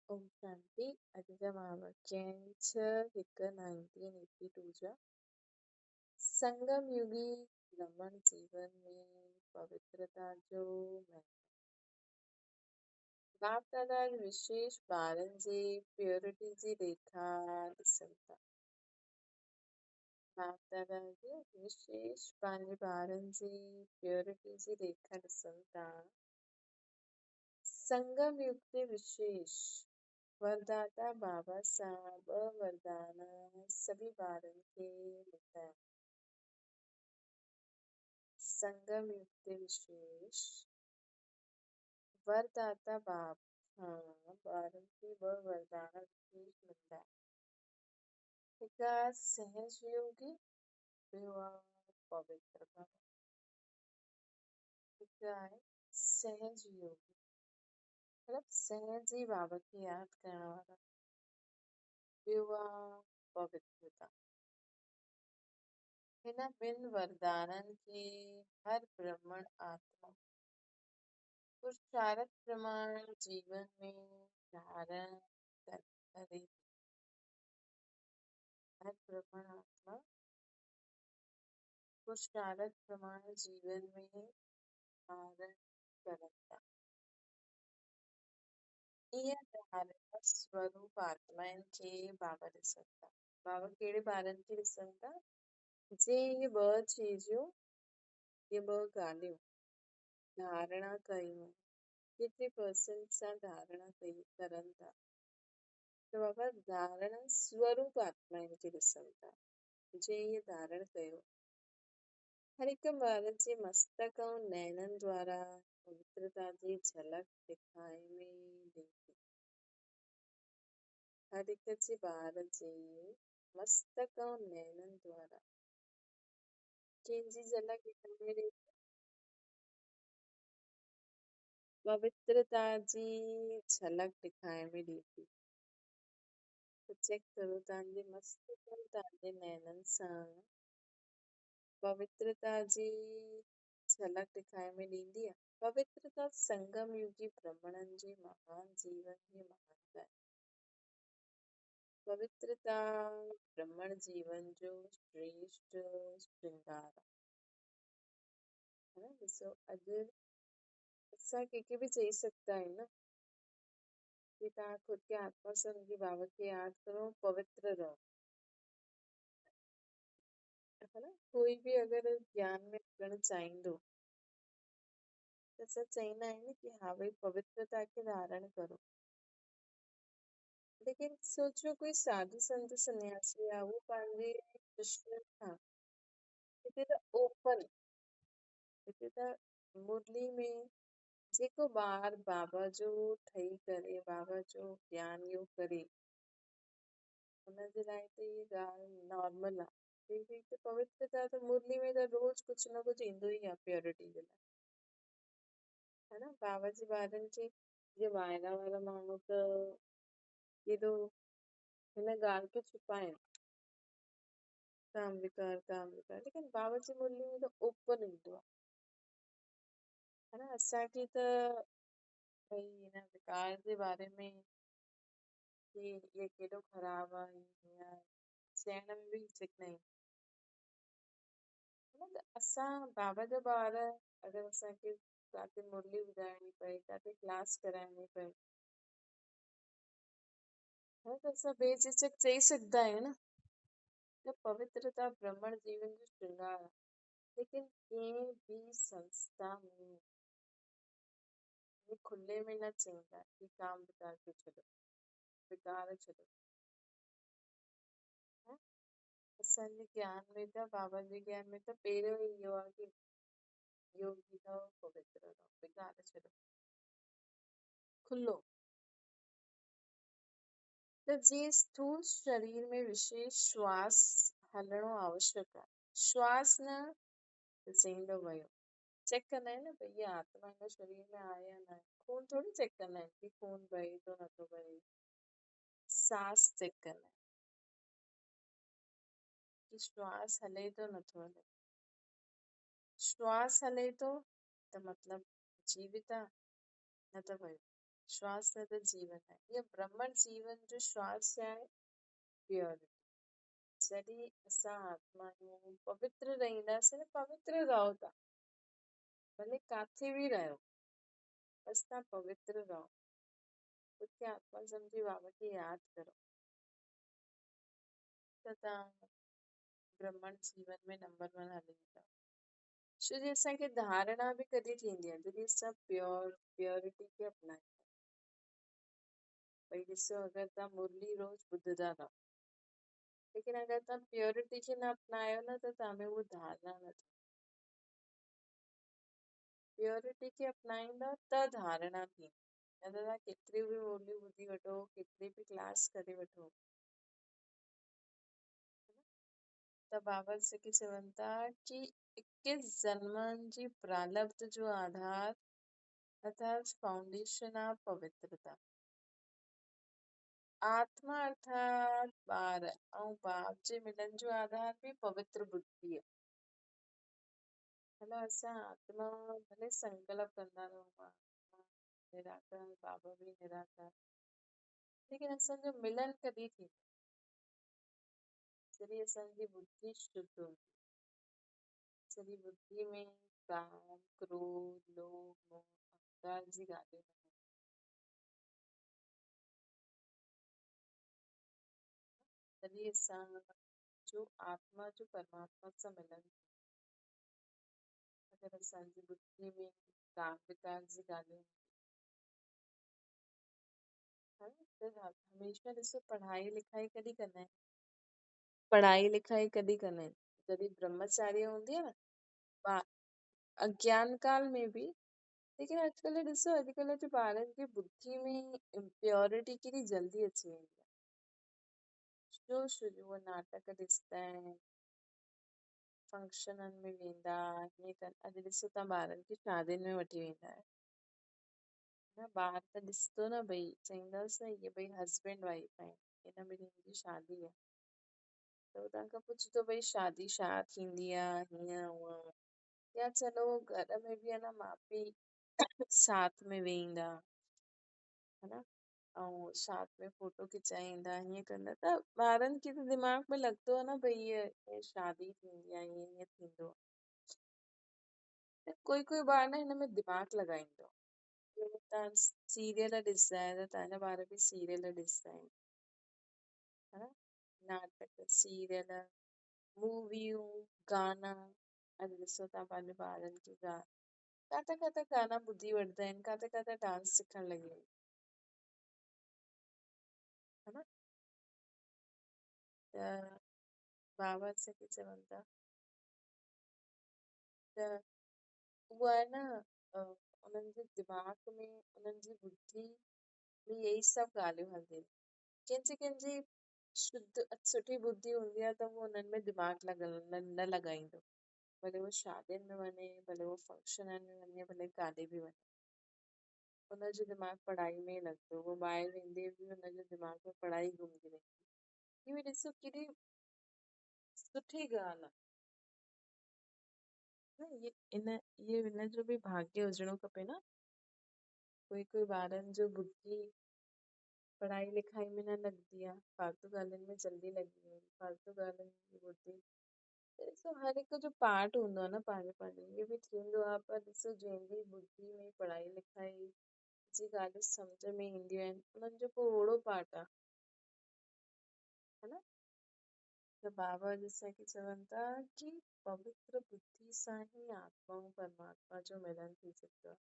ओम शांति। अॼु जा महावाक्य 6/1/1982 जा संगम युगी रमण जीवन में पवित्रता जो महत्व। बाप दादा विशेष ॿारनि जे प्योरिटी जी रेखा ॾिसनि था। बाप दादा जे विशेष पंहिंजे ॿारनि जी प्योरिटी जी रेखा ॾिसनि था। संगम युग ते विशेष वरदाता बाबा साहब वरदान सभी ॿारनि खे मिलंदा आहिनि। संगम युग ते विशेष वरदाता बाप ॿारनि खे वरदान विशेष मिलंदा आहिनि। हिकु आहे सहज योगी, ॿियो आहे पवित्र भव। हिकु आहे सहज योगी मतिलबु सहज ई बाबा खे यादि करण वारा। ॿियो आहे पवित्रता। हिन ॿिनि वरदाननि खे हर ब्राह्मण आत्मा पुरुषार्थ प्रमाण जीवन में धारण करे। हर ब्राह्मण आत्मा पुरुषार्थ प्रमाण जीवन में धारण करंदा। ईअं धारण स्वरूप आत्माउनि खे बाबा ॾिसनि था। बाबा कहिड़े ॿारनि खे ॾिसनि था? जे इहे ॿ चीजूं, इहे ॿ ॻाल्हियूं धारणा कयूं, केतिरे परसेंट सां धारणा करनि था। त बाबा धारणा स्वरूप आत्माउनि खे ॾिसनि था। जे इहे धारण कयो, हर हिकु ॿार जे मस्तक ऐं नैननि द्वारा पवित्रता जी झलक ॾेखारे में ॾिनी। हर हिक जे ॿार जे मस्तक ऐं नैननि द्वारा कंहिंजी झलक ॾेखारे में ॾिनी? पवित्रता जी झलक ॾेखारे में ॾिनी। त चेक करो तव्हांजे मस्तक ऐं तव्हांजे नैननि सां पवित्रता जी झलक ॾेखारे में ॾींदी आहे। पवित्रता संगम युगी भ्रमणनि जे महान जीवन जी महानता आहे। पवित्रता ब्रह्मण जीवन जो श्रेष्ठ श्रृंगार है। ॾिसो अॼु असां कंहिंखे बि चई सघंदा आहियूं न कि तव्हां खुद के आत्मा सां उनके बाबा खे यादि करो, पवित्र रहो, है ना। कोई बि अगरि ज्ञान में अचणु चाहींदो त असां चईंदा आहियूं कि हा भई पवित्रता खे धारण करो। लेकिन सोचो कोई साधु संत सन्यासी आहे, उहो पंहिंजे दुश्मन खां हिते त ओपन, हिते त मुरली में जेको ॿार बाबा जो ठही करे बाबा जो ज्ञान योग करे, हुनजे लाइ त इहे ॻाल्हि नॉर्मल आहे। त पवित्रता त मुरली में त रोज़ कुझु न कुझु ईंदो ई आहे प्योरिटी जे लाइ, है ना। बाबा जे ॿारनि खे जीअं ॿाहिरां वारा माण्हू त एॾो हिन ॻाल्हि खे छुपाइनि, काम विकार काम विकार, लेकिन बाबा जी मुरली में त ओपन ईंदो आहे, है ना। असांखे त भई हिन विकार जे बारे में कि इहे केॾो ख़राबु आहे, हीअं चइण में बि हिचक न ईंदी, है न। त असां बाबा जा ॿार अगरि असांखे किथे मुरली ॿुधाइणी पए, किथे क्लास कराइणी पए, त असां बेझिझक चई सघंदा आहियूं न त पवित्रता ब्रह्मण जीवन जो श्रृंगार आहे। लेकिन कंहिं बि संस्था में ये खुले में न चवंदा कि काम विकार खे छॾो, विकार छॾो, है। असांजे ज्ञान में त बाबा जे ज्ञान में त पहिरियों ई इहो आहे कि योगी रहो, पवित्र रहो, विकार छॾो, खुलो। त जीअं स्थूल शरीर में विशेष श्वास हलणो आवश्यक आहे। श्वास न त चईंदो वियो, चेक कंदा आहिनि न भई इहा आत्मा हिन शरीर में आहे या न आहे। खून थोड़ी चेक कंदा आहिनि कि खून बहे थो नथो बहे, सांस चेक कंदा आहिनि कि श्वास हले थो नथो हले। श्वास हले थो त मतिलबु जीवित आहे, न त वियो। श्वास में त जीवन आहे। ये ब्रह्मण जीवन जो श्वास आहे प्योरिटी। जॾहिं असां आत्मा आहियूं पवित्र रहंदासीं न, पवित्र रहो था, भले काथे बि रहो, बस तव्हां पवित्र रहो। उते आत्मा सम्झी बाबा खे यादि करो त तव्हां ब्रह्मण जीवन में नंबर 1 हली वेंदा। छो जे असांखे धारणा बि कॾहिं थींदी आहे जॾहिं असां प्योरिटी खे अपनायूं। भई ॾिसो, अगरि तव्हां मुरली रोज़ ॿुधंदा रहो, लेकिन अगरि तव्हां प्योरिटी खे न अपनायो न त तव्हां में उहा धारणा न थी। प्योरिटी खे अपनाईंदा त धारणा थींदी। न त तव्हां केतिरी बि मुरलियूं ॿुधी वठो, केतिरी बि क्लास करे वठो, त बाबा सिखी चवनि था कि 21 जन्मनि जी प्रारब्ध जो आधार अर्थात फाउंडेशन आहे पवित्रता। आत्मा अर्थात ॿार ऐं बाप जे मिलन जो आधार बि पवित्र बुद्धि आहे। मतलब असां आत्मा भले संकल्प कंदा रहूं, मां निराकार, बाबा भी निराकार, लेकिन असांजो मिलन कॾहिं थींदो जॾहिं असांजी बुद्धि शुद्ध हूंदी, जॾहिं बुद्धि में काम, क्रोध, लोभ, मोह, अहंकार जी ॻाल्हियूं न हूंदियूं। तॾहिं असां जो आत्मा जो परमात्मा सां मिलन थींदो। अगरि असांजी बुद्धि में काम विकार जी ॻाल्हियूं त हमेशह ॾिसो पढ़ाई लिखाई कॾहिं कंदा आहिनि, पढ़ाई लिखाई कॾहिं कंदा आहिनि जॾहिं ब्रह्मचार्य हूंदी आहे न, अज्ञान काल में बि। लेकिन अॼुकल्ह ॾिसो, अॼुकल्ह जे ॿारनि जी बुद्धि में इम्प्योरिटी केॾी जल्दी अची वेंदी आहे। छो उहे नाटक ॾिसंदा आहिनि, फंक्शननि में वेंदा, हीअं कनि। अॼु ॾिसो तव्हां ॿारनि खे शादियुनि में वठी वेंदा आहियो न, ॿार त ॾिसंदो न, भई चईंदसि न इहे भई हस्बैंड वाइफ आहिनि, हिन ॿिन्हिनि जी शादी आहे, त उहो तव्हां खां पुछंदो भई शादी छा थींदी आहे, हीअं हूअं। या चलो घर में बि आहे न, माउ पीउ साथ में वेहींदा, है न, ऐं साथ में फोटो खिचाईंदा, हीअं कंदा, त ॿारनि खे त दिमाग़ में लॻंदो आहे न भई हीअ शादी थींदी आहे, हीअं हीअं थींदो आहे। त कोई कोई ॿार न हिन में दिमाग़ लॻाईंदो। तव्हां सीरियल ॾिसंदा आहियो त तव्हांजा ॿार बि सीरियल ॾिसंदा आहिनि, है न, नाटक, सीरियल, मूवियूं, गाना। अॼु ॾिसो तव्हां पंहिंजे ॿारनि खे काथे काथे गाना ॿुधी वठंदा आहिनि, काथे काथे डांस सिखण लॻी वेंदा, है न। त बाबा असांखे चवनि था त उहा आहे न, उन्हनि जे दिमाग़ में, उन्हनि जी बुद्धि में यही सभु ॻाल्हियूं हलंदियूं आहिनि। कंहिंजी शुद्ध सुठी बुद्धि हूंदी आहे त उहो उन्हनि में दिमाग़ न लॻाईंदो, भले उहो शादियुनि में वञे, भले उहो फंक्शननि में वञे, भले काॾे बि वञे, उनजो दिमाग़ पढ़ाई में ई लॻंदो। उहो ॿाहिरि वेंदे बि उनजे दिमाग़ में पढ़ाई घुमंदी रहंदी। इहो ॾिसो केॾी सुठी ॻाल्हि आहे न, इहे हिन जो बि भाग्य हुजणो खपे न। कोई कोई ॿारनि जो बुद्धि पढ़ाई लिखाई में न लॻंदी आहे, फालतू ॻाल्हियुनि में जल्दी लॻी वेंदी, फालतू ॻाल्हियुनि जी बुद्धि। ॾिसो हर हिक जो पार्ट हूंदो आहे न, पंहिंजो पंहिंजो इहो बि थींदो आहे, पर ॾिसो जंहिंजी बुद्धि में पढ़ाई लिखाई जी ॻाल्हियूं सम्झ में ईंदियूं आहिनि, उन्हनि जो पोइ ओड़ो पार्ट आहे, है न। त बाबा असांखे चवनि था कि पवित्र बुद्धि सां ई आत्मा ऐं परमात्मा जो मिलन थी सघंदो आहे।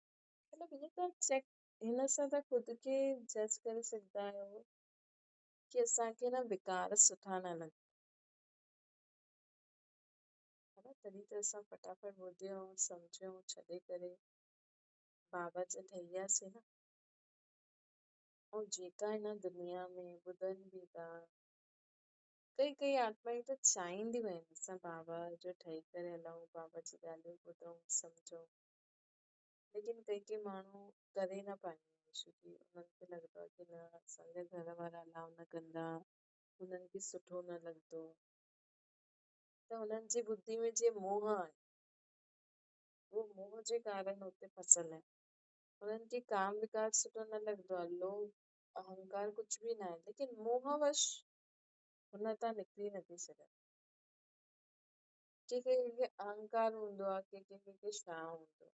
मतलब हीअं तव्हां चेक, हिन सां तव्हां ख़ुदि खे जज करे सघंदा आहियो कि असांखे न विकार सुठा न लॻंदा, है न। तॾहिं त असां फटाफट ॿुधियो, सम्झियो, छॾे करे बाबा जा ठही वियासीं न। ऐं जेका हिन दुनिया में ॿुधनि बि था, कई आत्मायूं त चाहींदियूं आहिनि असां बाबा जो ठही करे हलूं, बाबा जी ॻाल्हियूं ॿुधूं, सम्झूं, लेकिन कई माण्हू करे न पाईंदा आहिनि, छोकी उन्हनि खे लॻंदो आहे कि न असांजा घर वारा अलाउ न कंदा, उन्हनि खे सुठो न लॻंदो, त हुननि जी बुद्धि में जीअं मोह आहे, उहो मोह जे कारण हुते फसियल आहे। उन्हनि खे काम विकार सुठो न लॻंदो आहे, लोभ अहंकार कुझु बि न आहे, लेकिन मोहवश हुन तां निकिरी नथी सघनि। कंहिंखे कंहिंखे अहंकार हूंदो आहे, कंहिंखे कंहिंखे छा हूंदो आहे।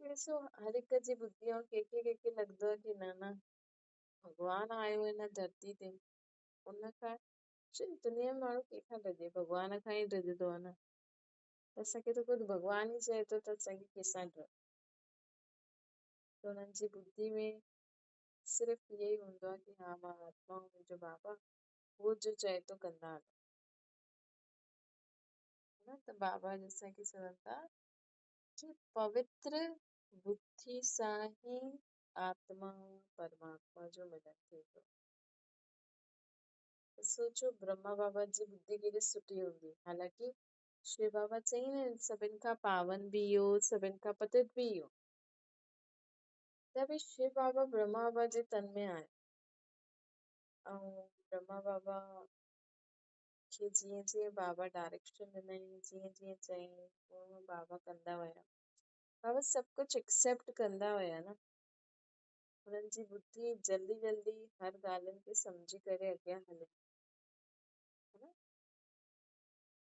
ॾिसो हर हिक जी बुद्धि ऐं कंहिंखे कंहिंखे लॻंदो आहे की न न भॻवानु आयो हिन धरती ते, उन खां दुनिया में माण्हू कंहिंखां ड्रजे, भॻवान खां ई ड्रजंदो आहे न। त असांखे त ख़ुदि भॻवानु ई चए थो त असांखे कंहिंसां डर। त हुननि जी बुद्धि में सिर्फ़ु इहो ई हूंदो आहे की हा मां आत्मा हूं, मुंहिंजो बाबा उहो जो चए थो कंदा हलो। है न, त बाबा असांखे चवनि था कि पवित्र बुद्धि सां ही आत्मा परमात्मा जो मिलन थींदो। त सोचो ब्रह्मा बाबा जी बुद्धि केॾी सुठी हूंदी, हालांकि शिव बाबा चईं न सभिनि खां पावन बि इहो, सभिनि खां पतित बि इहो। त बि शिव बाबा ब्रह्मा बाबा जे तन में आहे, ऐं ब्रह्मा बाबा खे जीअं जीअं बाबा डायरेक्शन ॾिनई, जीअं जीअं चईं उहो बाबा कंदा विया। बाबा सभु कुझु एक्सेप्ट कंदा हुया न। हुननि जी बुद्धि जल्दी जल्दी हर ॻाल्हियुनि खे सम्झी करे अॻियां हले, है न।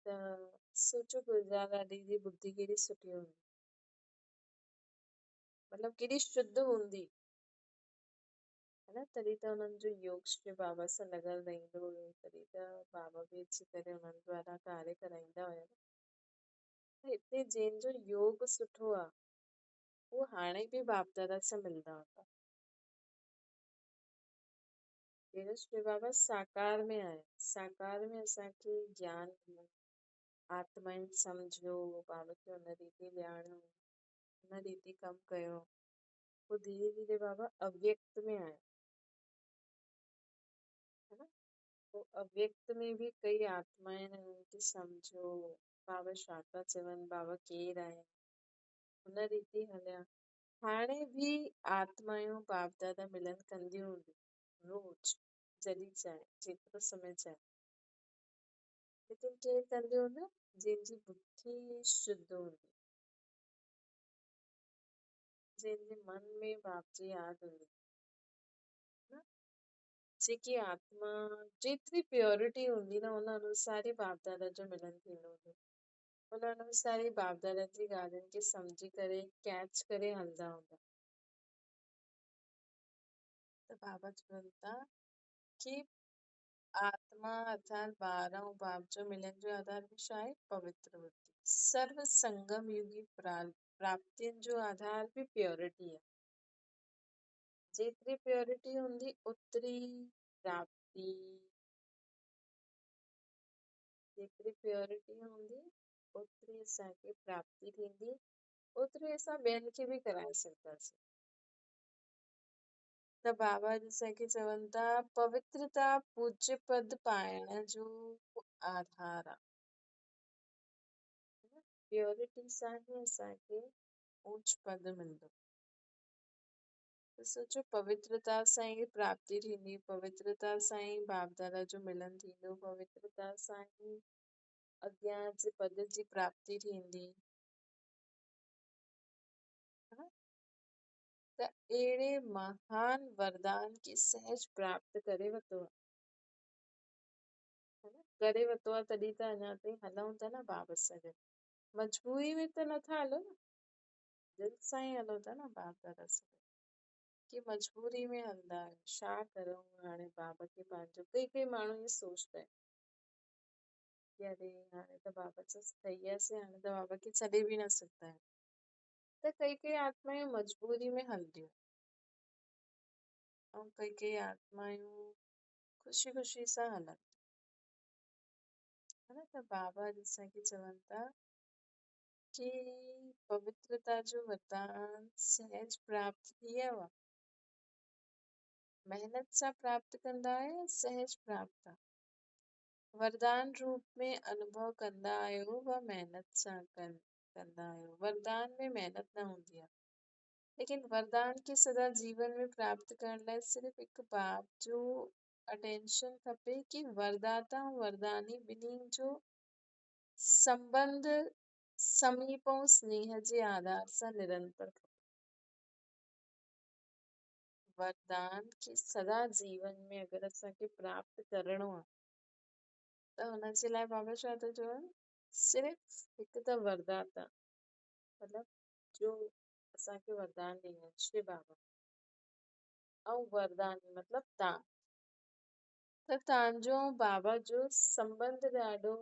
त सोचो गुलजार ॾाॾी जी बुद्धि केॾी सुठी हूंदी, मतिलबु केॾी शुद्ध हूंदी, है न। तॾहिं त हुननि जो योग शिव बाबा सां लॻल रहंदो हुयो, तॾहिं त बाबा बि अची करे हुननि द्वारा कार्य कराईंदा हुया। हिते जंहिंजो योग सुठो आहे उहो हाणे बि बाप दादा सां मिलंदा हुआ। अहिड़ो शिव बाबा साकार में आया, साकार में असांखे ज्ञान ॾिनो, आत्माउनि सम्झो, बाबा खे हुन रीति ॼाणियो, हुन रीति कमु कयो। पोइ धीरे धीरे बाबा अव्यक्त में आया, है न। पोइ अव्यक्त में बि कई आत्माएं आहिनि, उनखे सम्झो बाबा छा था चवनि, बाबा केरु आहिनि, हुन रीति हलिया। हाणे बि आत्मायूं बाप दादा मिलन कंदियूं हूंदियूं रोज, जॾहिं चाहे, जेतिरो समय चाहे, लेकिन केरु कंदियूं हूंदियूं, जंहिंजी बुद्धि शुद्ध हूंदी, जंहिंजे मन में बाप जी यादि हूंदी, न। जेकी आत्मा जेतिरी प्योरिटी हूंदी न, हुन अनुसार ई बाप दादा जो मिलन थींदो हूंदो, हुन अनुसार ई बाप दादा जी ॻाल्हियुनि खे सम्झी करे कैच करे हलंदा हूंदा। त बाबा चवनि था कि आत्मा अर्थात ॿार ऐं बाप जो मिलण जो आधार बि छा आहे, पवित्र बुद्धि। सर्व संगम युगी प्राप्तियुनि जो आधार बि प्योरिटी आहे। जेतिरी प्योरिटी हूंदी ओतिरी प्राप्ति, जेतिरी प्योरिटी हूंदी ओतिरी असांखे प्राप्ति थींदी, ओतिरी असां ॿियनि खे बि कराए सघंदासीं। त बाबा असांखे चवनि था पवित्रता पूज्य पद पाइण जो आधार आहे, प्योरिटी सां ई असांखे ऊच पद मिलंदो। त सोचो पवित्रता सां ई प्राप्ति थींदी, पवित्रता सां ई बाप दादा जो मिलन थींदो, पवित्रता सां ई अॻियां जे पद जी प्राप्ति थींदी, है न। त अहिड़े महान वरदान खे सहज प्राप्त करे वरितो आहे, है न। करे वरितो आहे तॾहिं त अञा ताईं हलूं था न बाप सां गॾु। मजबूरी में त नथा हलो न, दिलि सां ई हलो था न बाप दादा सां गॾु। कि मजबूरी में हलंदा आहियूं, छा करूं हाणे बाबा खे पंहिंजो। कई कई माण्हू ईअं सोचंदा आहिनि कि अरे हाणे त बाबा सां ठही वियासीं, हाणे त बाबा खे छॾे बि न सघंदा आहियूं। त कई कई आत्मायूं मजबूरी में हलंदियूं, ऐं कई कई आत्मायूं ख़ुशी ख़ुशी सां हलनि, है न। त बाबा असांखे चवनि था कि पवित्रता जो वरदान सहज प्राप्त थी वियो आहे, मेहनत सां प्राप्त कंदा आहियो या सहज प्राप्त आहे। वरदान रूप में अनुभव कंदा आहियो व मेहनत सां कंदा आहियो। वरदान में मेहनत न हूंदी आहे, लेकिन वरदान खे सदा जीवन में प्राप्त करण लाइ सिर्फ़ु हिकु बाप जो अटेंशन खपे कि वरदाता ऐं वरदानी ॿिन्हिनि जो संबंध समीप ऐं स्नेह जे आधार सां निरंतर खपे। वरदान खे सदा जीवन में अगरि असांखे प्राप्त करणो आहे त हुनजे लाइ बाबा छा था चवनि, सिर्फ़ हिकु त वरदाता मतिलबु जो असांखे वरदान ॾींदा आहिनि शिव बाबा, ऐं वरदानी मतिलबु तव्हां, त तव्हांजो बाबा जो संबंध ॾाढो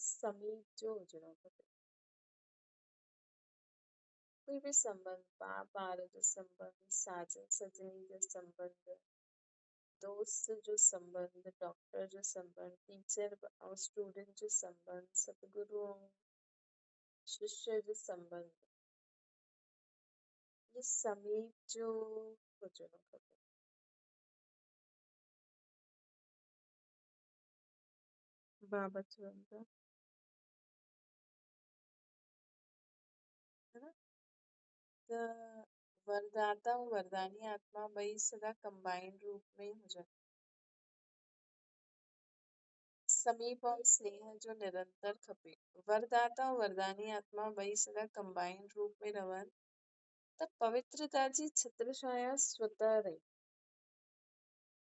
समीप जो हुजिणो खपे। कोई बि संबंध, भाउ भाउर जो संबंध, साजन सजनी जो संबंध, दोस्त जो संबंध, डॉक्टर जो संबंध, टीचर ऐं स्टूडेंट जो संबंध, सतगुरु ऐं शिष्य जो संबंध, ये समीप जो हुजिणो खपे। बाबा चवनि था, है न, त वरदाता ऐं वरदानी आत्मा ॿई सदा कंबाइंड रूप में ई हुजनि, समीप और स्नेह जो निरंतर खपे। वरदाता ऐं वरदानी आत्मा ॿई सदा कंबाइंड रूप में रहनि त पवित्रता जी छत्र छाया स्वतः रहे।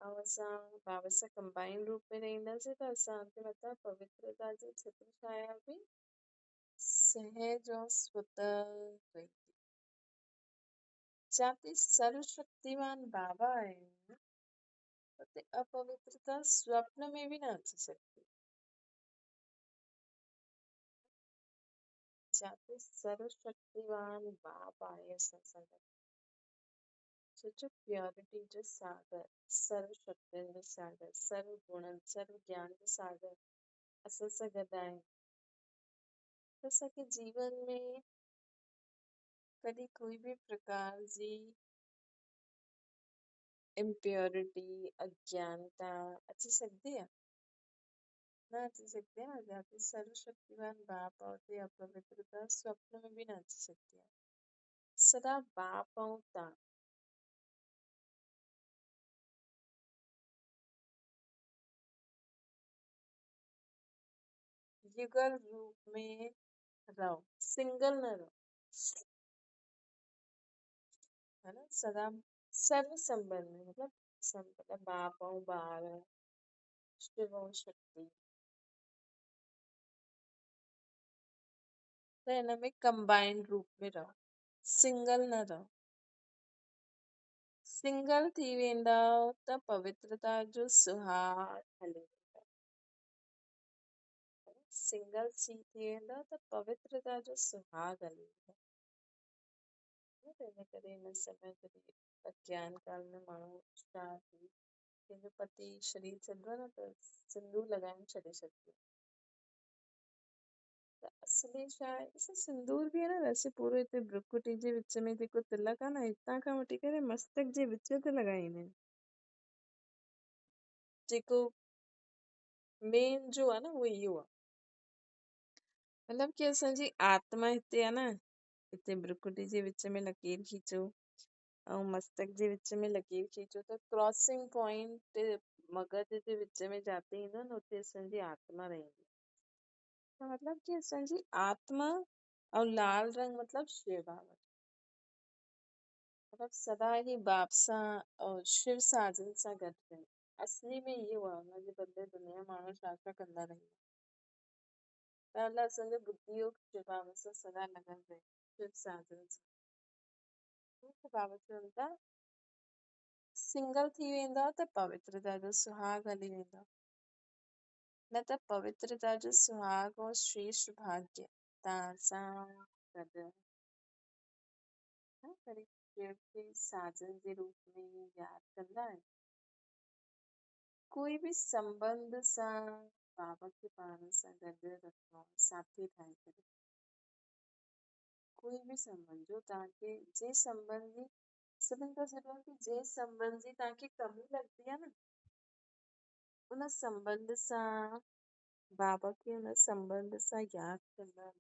ऐं असां बाबा सां कंबाइंड रूप में रहंदासीं त असांजे मथां पवित्रता जी छत्र छाया बि सहज और स्वतः रही। जाते सर्वशक्तिमान बाबा आहिनि उते अपवित्रता स्वप्न में भी न अची सकती। जाते सर्वशक्तिमान बाप आहे असां सां गॾु, सोचो प्योरिटी जो सागर, सर्वशक्तियुनि जो सागर, सर्व गुणनि सर्व ज्ञान जो सागर असां सां गॾु आहे, त असांखे जीवन में कॾहिं कोई भी प्रकार जी इम्प्योरिटी अज्ञानता अची सकदी आहे? न अची सकती है ना। जाते सर्वशक्तिमान बाप और ते अपवित्रता स्वप्न में भी न अची सकती है। सदा बाप ऐं तव्हां युगल रूप में रहो, सिंगल न रहो, है ना। सदा सर्व संबंध में मतलब बाप ऐं ॿार, शिव ऐं शक्ति, त हिन में कंबाइंड रूप में रहो, सिंगल न रहो। सिंगल थी वेंदा त पवित्रता जो सुहाग हली वेंदा, सिंगल थी वेंदा त पवित्रता जो सुहाग हली वेंदा। त हिन करे हिन समय जॾहिं अज्ञान काल में माण्हू छा कंहिंजो पति शरीर छॾंदो आहे न त सिंदूर लॻाइण छॾे छॾिबो, त असली छा आहे, ॾिसो सिंदूर बि आहे न वैसे पूरो हिते भ्रुकुटी जे विच में जेको तिलक आहे न, हितां खां वठी करे मस्तक जे विच ते लॻाईंदा आहिनि। जेको मेन जो आहे न उहो इहो आहे, मतिलबु कि असांजी आत्मा हिते आहे न, हिते भ्रुकुटी जे विच में लकीर खींचो ऐं मस्तक जे विच में लकीर खींचो त क्रॉसिंग पॉइंट मगज जे विच में जाते ईंदो न उते असांजी आत्मा रहंदी। त मतिलबु कि असांजी आत्मा ऐं लाल रंग मतिलबु शिव बाबा, मतिलबु सदा ही बाप सां और शिव साजन सां गॾु रहे। असली में इहो आहे, हुनजे बदले दुनिया माण्हू छा छा कंदा रहंदा, त असांजो बुद्धि योग शिव बाबा सां सदा लॻल रहे, शिव साजन सां। त बाबा चवनि था सिंगल थी वेंदा त पवित्रता जो सुहाग हली वेंदा, न त पवित्रता जो सुहाग और श्रेष्ठ भाग्य तव्हां सां गॾु करे शिव खे साजन जे रूप में यादि कंदा आहिनि। कोई भी संबंध सां बाबा खे पाण सां गॾु रखिणो, साथी ठाहे करे, कोई भी संबंध जो तव्हांखे जे संबंध जी सभिनि खां ज़रूरी कि जे संबंध जी तव्हांखे कमी लॻंदी आहे न, उन संबंध सां बाबा खे हुन संबंध सां यादि कंदा,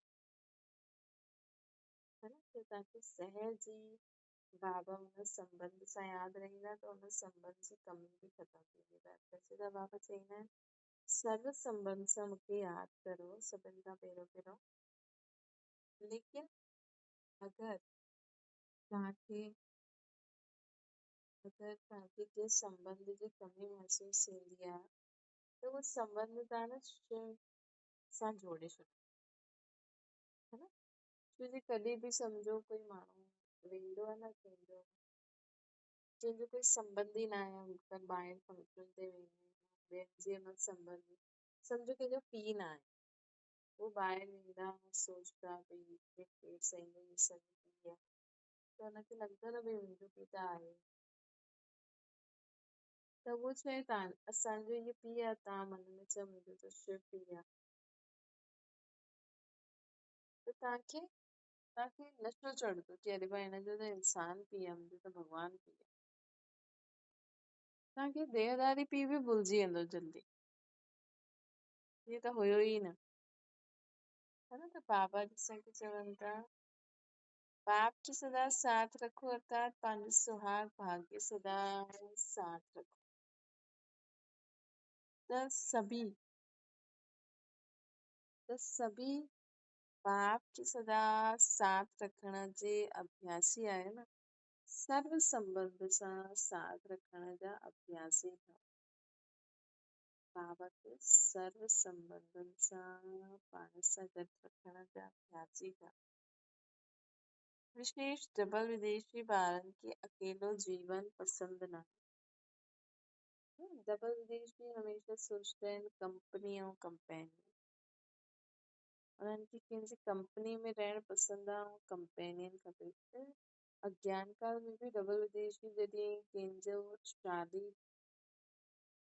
है न, त तव्हांखे सहज ई बाबा हुन संबंध सां यादि रहंदा त हुन संबंध जी कमी बि ख़तम थी वेंदी। वैसे त बाबा चवंदा आहिनि सर्व संबंध सां मूंखे यादि करो सभिनि खां पहिरियों पहिरियों, लेकिन अगरि तव्हांखे अगरि तव्हांखे कंहिं संबंध जी कमी महसूस थींदी आहे त उहो संबंध तव्हां न शिव सां जोड़े छॾियो, है न। छो जे कॾहिं बि सम्झो कोई माण्हू वेंदो आहे न कंहिंजो जंहिंजो कोई संबंध ई न आहे, अंकल ॿाहिरि फंक्शन ते वेंदा आहिनि, ॿियनि जे हुन संबंध, सम्झो कंहिंजो पीउ न आहे, वो ॿाहिरि वेंदा सोचदा भई केरु सही में सही पीउ आहे, त हुनखे लॻंदो न भई मुंहिंजो पीउ त आहे, त उहो चए असांजो इहो पीउ आहे, तव्हां मन में चओ मुंहिंजो त शिव पीउ आहे, त तव्हांखे नशो चढ़ंदो कि अरे भाई हिनजो त इंसान पीउ आहे, मुंहिंजो त भॻवानु पीउ आहे। तव्हांखे देहदारी पीउ बि भुलिजी वेंदो जल्दी, हीअ त हुयो ई न, है न। त बाबा असांखे चवनि था बाप की सदा साथ रखो अर्थात पंहिंजो सुहाग भाग्य सदा साथ रखो। त सभी बाप की सदा साथ रखण जे अभ्यासी आहे न, सर्व संबंध सां साथ रखण जा अभ्यासी था। बाबा खे सर्व संबंधनि सां पाण सां गॾु रखण जा अभ्यासी था। विशेष डबल विदेशी ॿारनि खे अकेलो जीवन पसंदि न है। डबल विदेशी हमेशा सोचते आहिनि कंपनी ऐं कंपेनियन, उन्हनि खे कंहिंजी कंपनी में रहणु पसंदि आहे ऐं कंपेनियन खपे। अज्ञान काल में बि डबल विदेशी जॾहिं कंहिंजो शादी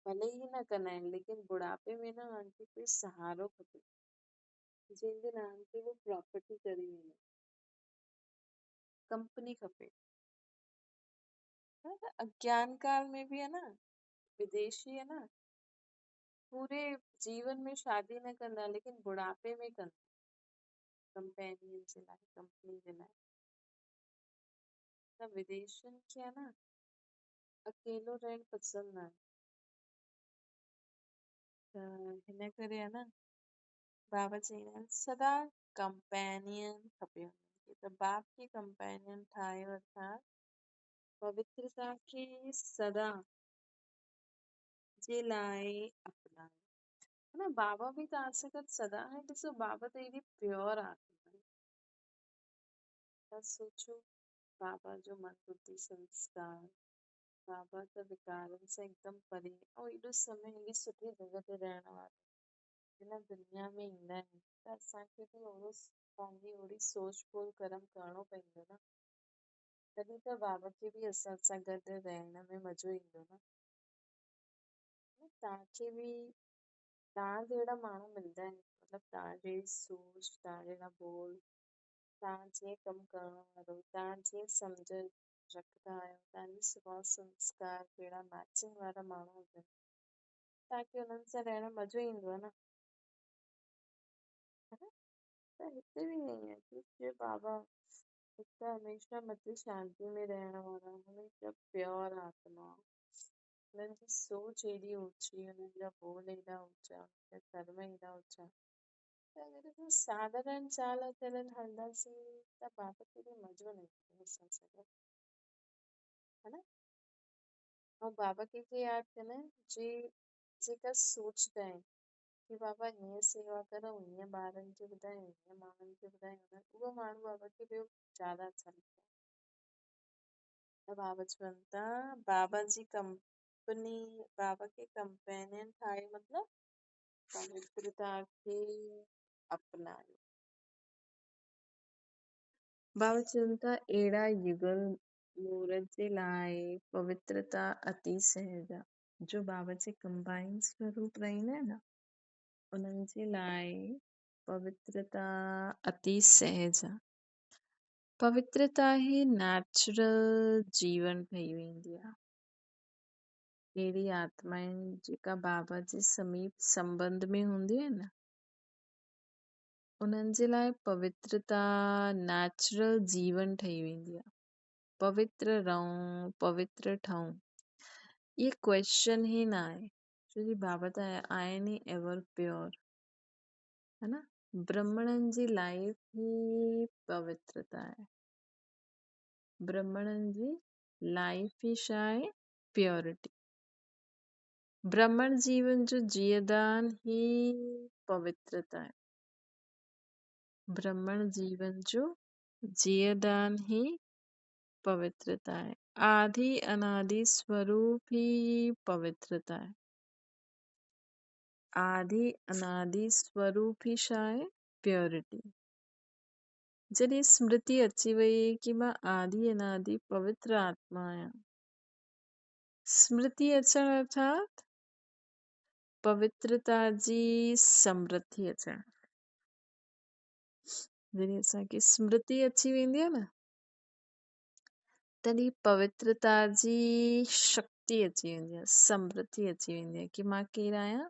भले ई न कंदा आहिनि, लेकिन बुढ़ापे में न उन्हनि खे कोई सहारो खपे जंहिंजे नाम ते वो प्रॉपर्टी करे वञे, कंपनी खपे। त अज्ञान काल में भी है ना, विदेशी है ना, पूरे जीवन में शादी न कंदा लेकिन बुढ़ापे में कंदा, कंपेनियन जे लाइ, कंपनी जे लाइ। त विदेशियुनि खे आहे न अकेलो रहणु पसंदि न आहे, त हिन करे आहे न बाबा चईंदा आहिनि सदा कंपेनियन खपे हुननि खे, त बाप खे कंपेनियन ठाहियो अर्थात पवित्रता खे सदा जे लाइ अपनायो, है न। बाबा भी तव्हां सां गॾु सदा है, ॾिसो बाबा त एॾी प्योर आत्मा आहे, त सोचो बाबा जो मन बुद्धि संस्कार, बाबा त विकारनि सां एकदम परे ऐं एॾो समय एॾी सुठी जॻह ते रहण वारा हिन दुनिया में ईंदा आहिनि, त असांखे बि ओड़ो पंहिंजी ओड़ी सोच पोल कर्म करणो पवंदो न, तॾहिं त बाबा खे बि असां सां गॾु रहण में मज़ो ईंदो न। तव्हांखे बि तव्हां जहिड़ा माण्हू मिलंदा आहिनि, मतिलबु तव्हां जहिड़ी सोच, तव्हां जहिड़ा बोल, तव्हां जीअं कमु करण वारो, तव्हां जीअं सम्झ रखंदा आहियो, तव्हांजी स्वभाव संस्कार जहिड़ा मैचिंग वारा माण्हू हुजनि, तव्हांखे हुननि सां रहण में मज़ो ईंदो आहे न, है न। त हिते बि ईअं आहे कि शिव बाबा हिकु त हमेशा मथे शांति में रहण वारा, हमेशा प्योर आत्मा, हुननि जी सोच एॾी ऊची, हुननि जा बोल एॾा ऊचा, हुननि जा कर्म एॾा ऊचा, त अगरि असां साधारण चाल चलन हलंदासीं त बाबा खे बि मज़ो न ईंदो असां सां गॾु, है न। ऐं बाबा कंहिंखे यादि कंदा आहिनि जेका सोचदा आहिनि कि बाबा हीअं सेवा करूं, हीअं ॿारनि खे ॿुधायूं, हीअं माण्हुनि खे ॿुधायूं, उहो माण्हू बाबा खे ॿियो ज्यादा अच्छा लॻंदा आहिनि। त बाबा चवनि था बाबा जी कंपनी, बाबा खे कंपेनियन ठाहे मतिलबु पवित्रता खे अपनायो। बाबा चवनि था अहिड़ा युगल मूर्त जे लाइ पवित्रता अति सहज आहे, जो बाबा जे कंबाइन स्वरूप रहंदा आहिनि न, उन्हनि जे लाइ पवित्रता अति सहज आहे। पवित्रता ही नेचुरल जीवन ठही वेंदी आहे। अहिड़ी आत्माएं जेका बाबा जे समीप संबंध में हूंदियूं आहिनि न, उन्हनि जे लाइ पवित्रता नेचुरल जीवन ठही वेंदी आहे। पवित्र रहूं, पवित्र ठहूं, ये क्वेश्चन ही न आहे, छो कि बाबा त आहिनि ई एवर प्योर, है न। ब्राह्मणनि जी लाइफ ही पवित्रता आहे, ब्राह्मणनि जी लाइफ ही छा आहे? प्योरिटी। ब्रह्मण जीवन जो जियदान ही पवित्रता आहे। ब्रह्मण जीवन जो जियदान ही पवित्रता है। आदि अनादि स्वरूप ही पवित्रता है। आदि अनादि स्वरूप ही छा आहे? प्योरिटी। जॾहिं स्मृति अची वई कि मां आदि अनादि पवित्र आत्मा आहियां। स्मृति अचण अर्थात पवित्रता जी समृद्धि अचण। जॾहिं असांखे स्मृति अची वेंदी आहे न, तॾहिं पवित्रता जी शक्ति अची वेंदी आहे, समृद्धि अची वेंदी आहे कि मां केरु आहियां?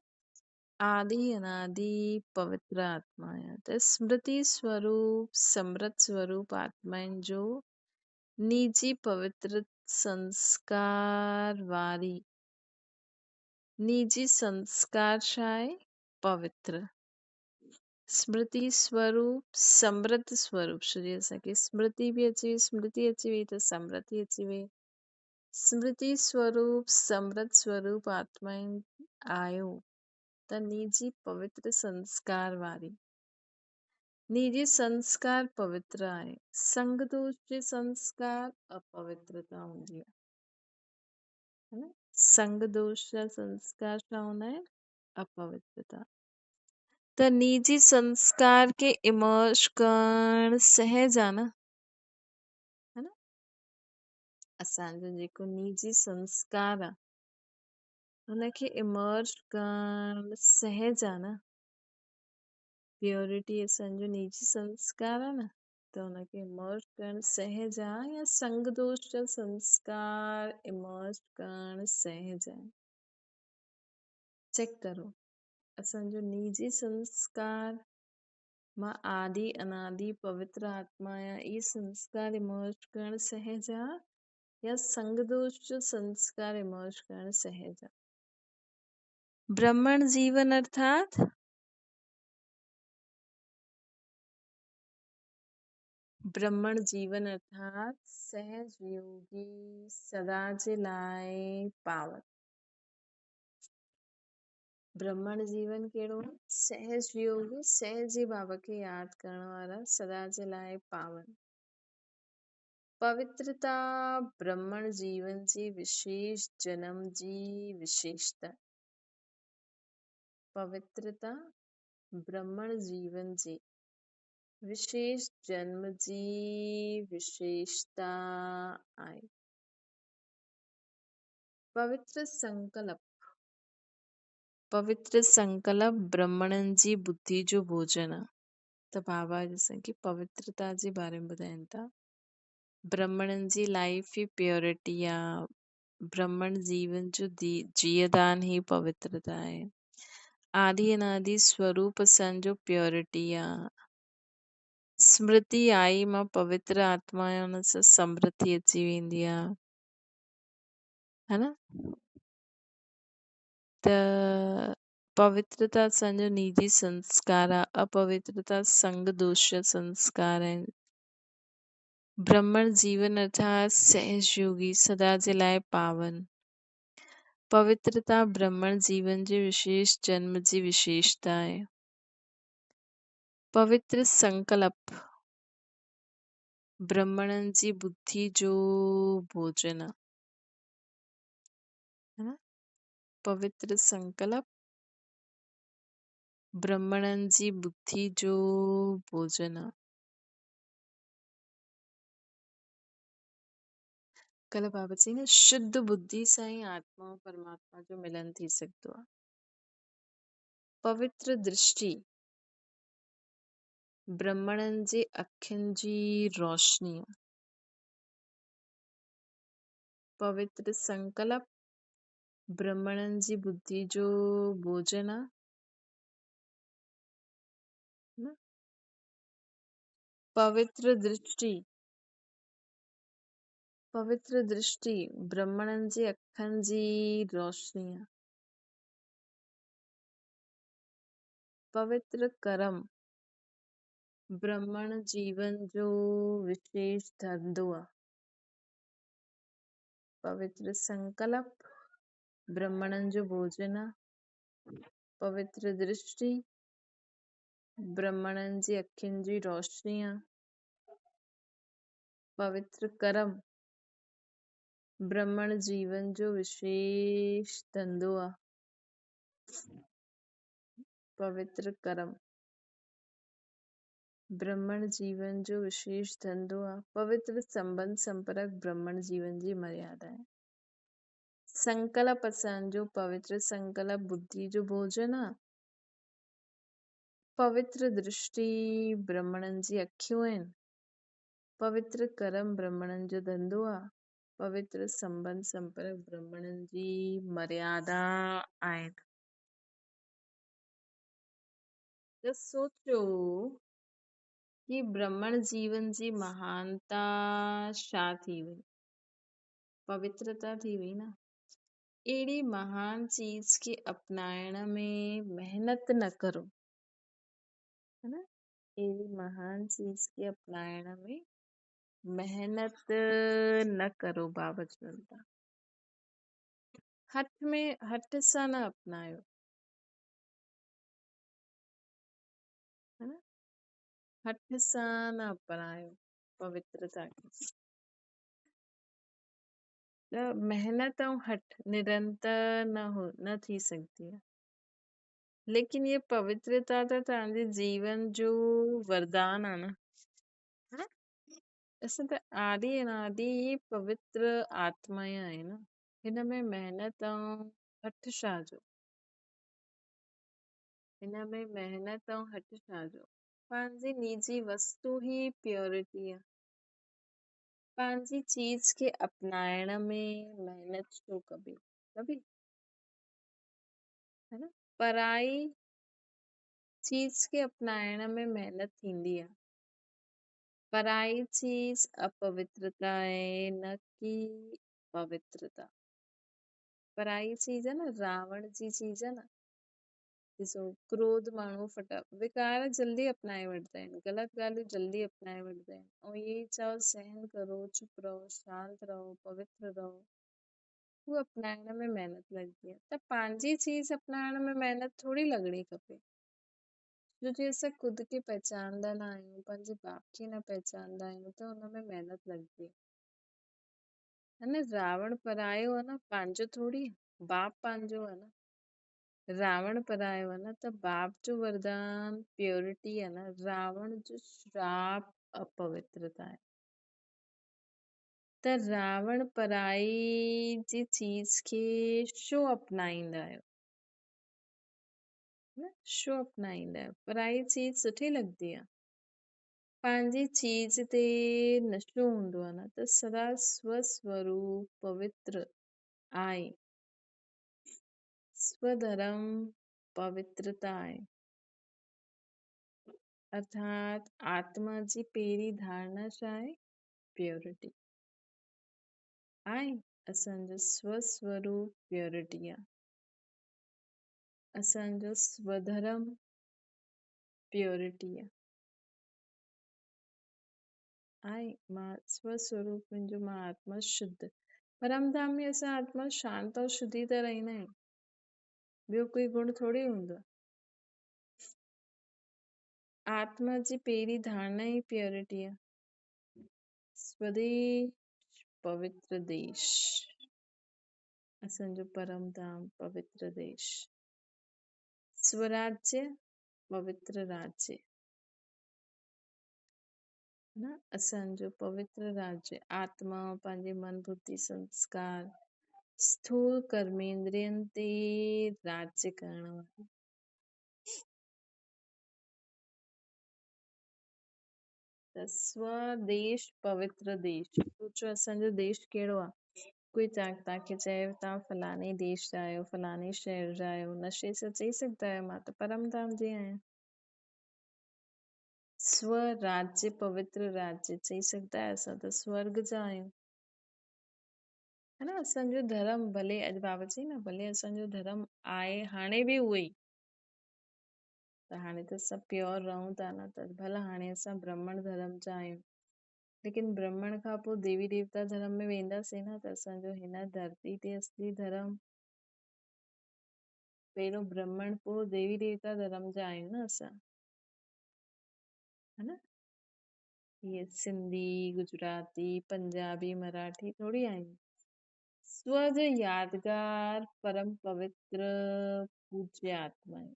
आदि अनादि पवित्र आत्मा आहियां। त स्मृति स्वरूप समृद्ध स्वरूप आत्माउनि जो निजी पवित्र संस्कार वारी निजी संस्कार छा आहे? पवित्र। स्मृति स्वरूप समृद्ध स्वरूप श्री असांखे स्मृति बि अची वई, स्मृति अची वई त समृद्धि अची वई। स्मृति स्वरूप समृद्ध स्वरूप आत्माउनि आहियो त निजी पवित्र संस्कार वारी। निजी संस्कार पवित्र आहे। संग दोष जे संस्कार अपवित्रता हूंदी आहे। है न? संग दोष जा संस्कार छा हूंदा आहिनि? अपवित्रता। त निजी संस्कार खे इमर्ज करण सहज आहे न, है न? असांजो जेको निजी संस्कार आहे हुनखे इमर्ज करण सहज आहे न। प्योरिटी असांजो निजी संस्कार आहे न, त हुनखे इमर्ज करण सहज आहे या संग दोष जा संस्कार इमर्ज करण सहज आहे? चेक करो। असांजो निजी संस्कार मां आदि अनादि पवित्र आत्मा आहियां, इहे संस्कार इमर्ज करण सहज आहे या संग दोष जो संस्कार इमर्ज करण सहज आहे? ब्रह्मण जीवन अर्थात ब्रह्मण जीवन अर्थात सहज योगी सदा जे लाइ पावन। ब्रह्मण जीवन कहिड़ो आहे? सहज योगी, सहज जे बाबा खे यादि करण वारा, सदा जे लाइ पावन। पवित्रता ब्रह्मण जीवन जी विशेष जन्म जी विशेषता। पवित्रता ब्रह्मण जीवन जी विशेष जन्म जी विशेषता आहे। पवित्र संकल्प। पवित्र संकल्प ब्रह्मणनि जी बुद्धि जो भोजन आहे। त बाबा असांखे पवित्रता जे बारे में ॿुधाइनि था। ब्रह्मणनि जी लाइफ ही प्योरिटी आहे। ब्रह्मण जीवन जो जियदान ही पवित्रता आहे। आदि अनादि स्वरूप असांजो प्योरिटी आहे। स्मृति आई मां पवित्र आत्मा आहियां, हुन सां समृद्धि अची वेंदी आहे, है न? त पवित्रता असांजो निजी संस्कार आहे। अपवित्रता संग दोष जा संस्कार आहिनि। ब्रह्मण जीवन अर्थात सहज योगी सदा जे लाइ पावन। पवित्रता ब्रह्मण जीवन जे विशेष जन्म जी विशेषता आहे। पवित्र संकल्प ब्रह्मणनि जी बुद्धि जो भोजन आहे, है न? पवित्र संकल्प ब्रह्मणनि जी बुद्धि जो भोजन आहे। कल्ह बाबा चई न, शुद्ध बुद्धि सां ई आत्मा ऐं परमात्मा जो मिलन थी सघंदो आहे। पवित्र दृष्टि ब्रह्मणनि जे अखियुनि जी रोशनी आहे। पवित्र संकल्प ब्रह्मणनि जी बुद्धि जो भोजन आहे, न? पवित्र दृष्टि ब्रह्मणनि जे अखियुनि जी रोशनी आहे। पवित्र कर्म ब्रह्मण जीवन जो विशेष धंधो आहे। पवित्र संकल्प, ब्राह्मणनि जो भोजन, पवित्र दृष्टि, ब्राह्मणनि जी अखियुनि जी रोशनी, पवित्र कर्म, ब्राह्मण जीवन जो विशेष धंधो आ। पवित्र कर्म ब्राह्मण जीवन जो विशेष धंधो आ। पवित्र संबंध संपर्क ब्राह्मण जीवन जी मर्यादा है। संकल्प असांजो पवित्र संकल्प बुद्धि जो भोजन आ। पवित्र दृष्टि ब्राह्मणनि जी अखियूं आहिनि। पवित्र कर्म ब्राह्मणनि जो धंधो आ। पवित्र संबंध संपर्क ब्राह्मणनि जी मर्यादा आहिनि। त सोचो कि ब्राह्मण जीवन जी महानता छा थी वई? पवित्रता थी वई न। अहिड़ी महान चीज खे अपनाइण में महिनत न करो, है न? अहिड़ी महान चीज खे अपनाइण में महिनत न करो बाबा चवनि था। हठ सां न अपनायो, है न? हठ सां न अपनायो पवित्रता खे। त महिनत ऐं हठ निरंतर न थी सघंदी आहे। लेकिन ये पवित्रता त तव्हांजे जीवन जो वरदान आहे न, है न? असां त आदि अनादि पवित्र आत्मा ई आहे न। हिन में महिनत ऐं हठ छा जो? हिन में महिनत ऐं हठ छा जो? पंहिंजी निजी वस्तु ही प्योरिटी आहे। पंहिंजी चीज खे अपनाइण में महिनत छो कबी? है न? पराई चीज खे अपनाइण में महिनत थींदी आहे। पराई चीज अपवित्रता आहे, न कि पवित्रता। पराई चीज आहे न, रावण जी चीज आहे न। ॾिसो, क्रोध माण्हू विकार जल्दी अपनाए वठंदा आहिनि, ग़लति ॻाल्हियूं जल्दी अपनाए वठंदा आहिनि, ऐं इहे चओ सहन करो, चुप रहो, शांत रहो, पवित्र रहो, उहो अपनाइण में महिनत लॻंदी आहे। त पंहिंजी चीज अपनाइण में महिनत थोरी लॻणी खपे। जो जे असां ख़ुदि खे पहचानंदा न आहियूं, पंहिंजे बाप खे न पहचानंदा आहियूं, त हुन में महिनत लॻंदी आहे। है न? रावण परायो आहे न, पंहिंजो थोरी आहे। बाप पंहिंजो आहे न। रावण परायो आहे न, त बाप जो वरदान प्योरिटी आहे न। रावण जो श्राप अपवित्रता आहे। त रावण पराई जी चीज खे छो अपनाईंदा आहियो? न छो अपनाईंदा आहियो? पराई चीज सुठी लॻंदी आहे। पंहिंजी चीज ते नशो हूंदो आहे न, त सदा स्वस्वरूप पवित्र आहे। स्वधर्म पवित्रता आहे। अर्थात आत्मा जी पहिरीं धारणा छा आहे? प्योरिटी आहे। असांजो स्वस्वरूप प्योरिटी आहे। असांजो स्वधर्म प्योरिटी आहे। मां स्वस्वरूप मुंहिंजो, मां आत्मा शुद्ध। परमधाम में असां आत्मा शांत और शुद्धि त रहंदा आहियूं। ॿियो कोई गुण थोड़ी हूंदो आहे। आत्मा जी पहिरीं धारणा ई प्योरिटी आहे। स्वदेश पवित्र देश, असांजो परमधाम पवित्र देश। स्वराज्य पवित्र राज्य, न असांजो पवित्र राज्य। आत्मा पंहिंजे मन बुद्धि संस्कार स्थूल कर्मेंद्रियनि ते राज्य करण वारी। त स्वदेश पवित्र देश। सोचो असांजो देश कहिड़ो आहे? कोई तव्हांखे चए तव्हां फलाणे देश जा आहियो, फलाणे शहर जा आहियो, नशे सां चई सघंदा आहियो मां त परमधाम जी आहियां। स्वराज्य पवित्र राज्य चई सघंदा आहियो, असां त स्वर्ग जा आहियूं। है न? असांजो धर्म भले अॼु बाबा चई न, भले असांजो धर्म आहे हाणे बि उहो ई, त हाणे त सभु प्योर रहूं था न, त भला हाणे असां ब्राह्मण धर्म जा आहियूं। लेकिन ब्राह्मण खां पोइ देवी देवता धर्म में वेंदासीं न, त असांजो हिन धरती ते असली धर्म पहिरियों ब्राह्मण पोइ देवी देवता धर्म जा आहियूं न असां, है न। ये सिंधी गुजराती पंजाबी मराठी थोड़ी आहियूं। स्व जो यादगार परम पवित्र पूज्य आत्मा आहे।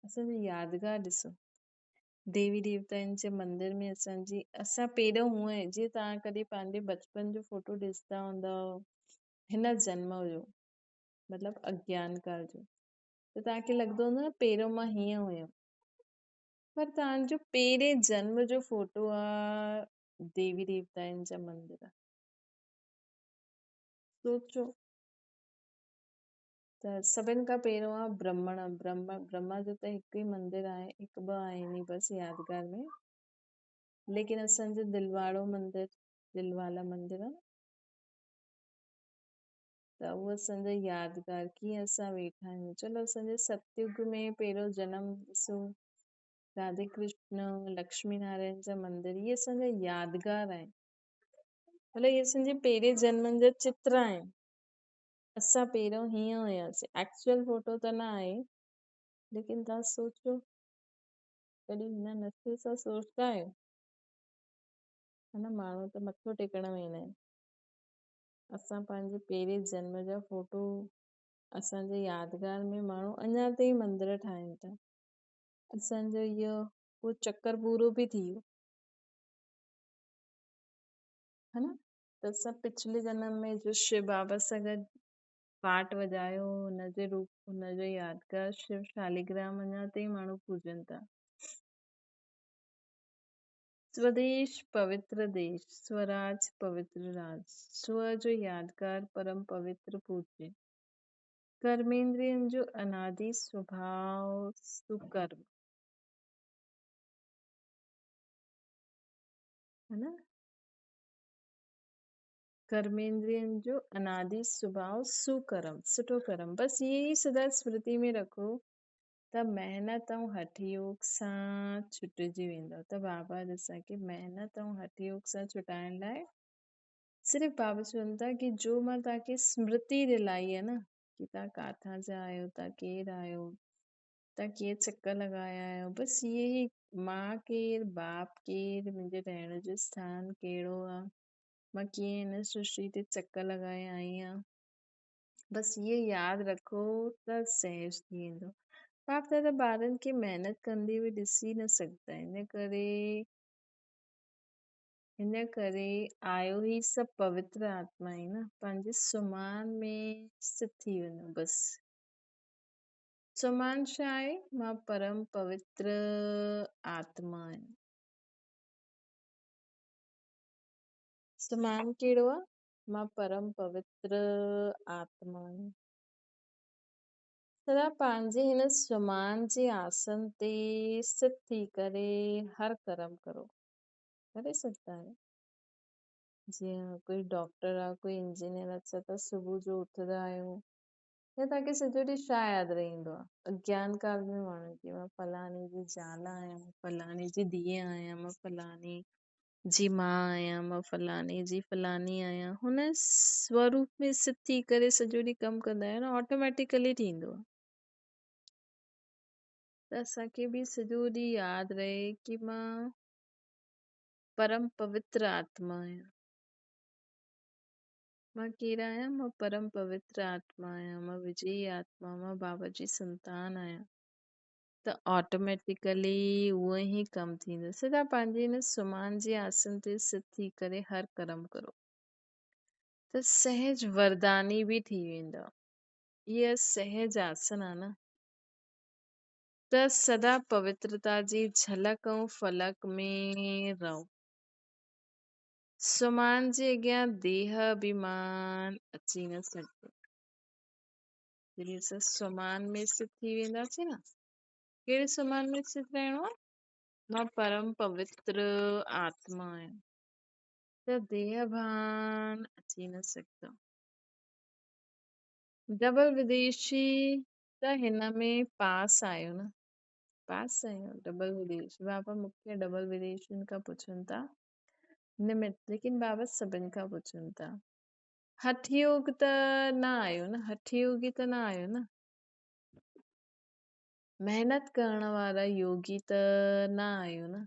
असांजो यादगार ॾिसो, देवी देवताउनि जे मंदिर में असां पहिरियों हूअं आहे, जीअं तव्हां कॾहिं पंहिंजे बचपन जो फोटो ॾिसंदा हूंदव हिन जन्म जो, मतिलबु अज्ञान काल जो, त तव्हांखे लॻंदो हूंदो न पहिरियों मां हीअं हुयमि। पर तव्हांजो पहिरें जन्म जो फोटो आहे देवी देवताउनि जा मंदिर। सोचो, त सभिनि खां पहिरियों आहे ब्रह्मा जो त हिकु ई मंदिर आहे, हिकु ॿ आहिनि बसि यादगार में। लेकिन असांजो दिलवाड़ो मंदिर, दिलवाला मंदिर आहे, त उहो असांजो यादगार कीअं असां वेठा आहियूं। चलो असांजे सतयुग में पहिरियों जनम ॾिसो, राधे कृष्ण लक्ष्मी नारायण जा मंदिर, इहे असांजा यादगार आहिनि। मतिलबु इहे असांजे पहिरें जन्मनि जा चित्र आहिनि। असां पहिरियों हीअं हुयासीं, एक्चुअल फोटो त न आहे, लेकिन तव्हां सोचो कॾहिं हिन नथे सां सोचंदा आहियो, है न। माण्हू त मथो टेकण वेंदा आहिनि, असां पंहिंजे पहिरें जन्म जा फोटो असांजे यादगार में माण्हू अञा ताईं मंदिर ठाहिनि था। असांजो इहो उहो चकर पूरो बि थी वियो, है न। त असां पिछले जन्म में जो शिव बाबा सां गॾु पाठ वॼायो, हुनजे रूप, हुनजो यादगार शिव शालिग्राम अञा ताईं माण्हू पूजनि था। स्वदेश पवित्र देश, स्वराज पवित्र राज, स्व जो यादगार परम पवित्र पूज्य, कर्मेंद्रियन जो अनादि स्वभाव सुकर्म, है ना। कर्मेंद्रियन जो अनादि स्वभाव सुकर्म, सुठो कर्म, बस यही सदा स्मृति में रखो, त महिनत ऐं हठ योग सां छुटिजी वेंदव। त बाबा असांखे महिनत ऐं हठ योग सां छुटाइण लाइ सिर्फ़ु बाबा चवनि था कि जो मां तव्हांखे स्मृति दिलाई आहे न, कि तव्हां काथां जा आहियो, तव्हां केरु आहियो, तव्हां कीअं चकर लॻाया आहियो, बसि इहे ई, मां केरु, बाप केरु, मुंहिंजे रहण जो स्थान कहिड़ो आहे, मां कीअं हिन सृष्टि ते चकर लॻाए आई आहियां, बसि इहे यादि रखो त सहज थी वेंदो। बाप दादा ॿारनि खे महिनत कंदे हुए ॾिसी न सघंदा, हिन करे आयो ई सभु पवित्र आत्मा आहे न, पंहिंजे सुमान में स्थित थी वञो बसि। सुमान छा आहे? मां परम पवित्र आत्मा आहियां। सुमान कहिड़ो आहे? मां परम पवित्र आत्मा आहियां। सदा पंहिंजे हिन सुमान जे आसन ते स्थित थी करे हर कर्म करो, करे सघंदा आहियो। जीअं कोई डॉक्टर आहे, कोई इंजीनियर आहे, त सुबुह जो उथंदा आहियो, या तव्हांखे सॼो ॾींहुं छा यादि रहंदो आहे? अज्ञान काल में माण्हू की मां फलाणे जी ज़ाल आहियां, फलाणे जी धीअ आहियां, मां फलाणे जी मां आहियां, मां फलाणे जी फलाणी आहियां। हुन स्वरूप में स्थित थी करे सॼो ॾींहुं कमु कंदा आहियो न, ऑटोमेटिकली थींदो आहे। त असांखे बि सॼो ॾींहुं यादि रहे कि मां परम पवित्र आत्मा आहियां। मां केरु आहियां? मां परम पवित्र आत्मा आहियां, मां विजयी आत्मा, मां बाबा जी संतान आहियां। त ऑटोमेटिकली उहो ई कमु थींदो। सदा पंहिंजे हिन सुमान जे आसन ते स्थित थी करे हर कर्म करो, त सहज वरदानी बि थी वेंदव। इहा सहज आसन आहे न, त सदा पवित्रता जी झलक ऐं फलक में रहो। सुमान जे अॻियां देह अभिमान अची न सघंदो। जॾहिं असां सुमान में स्थित थी वेंदासीं न, कहिड़े सुमान में स्थित रहणो आहे? मां परम पवित्र आत्मा आहियां, त देह भान अची न सघंदो। डबल विदेशी त हिन में पास आहियो न, पास आहियो डबल विदेश। बाबा मूंखे डबल विदेशियुनि खां पुछनि था निमित, लेकिन बाबा सभिनि खां पुछनि था। हठ योग त न आयो न, हठ योगी त न आयो न, महिनत करण वारा योगी त न आहियो न।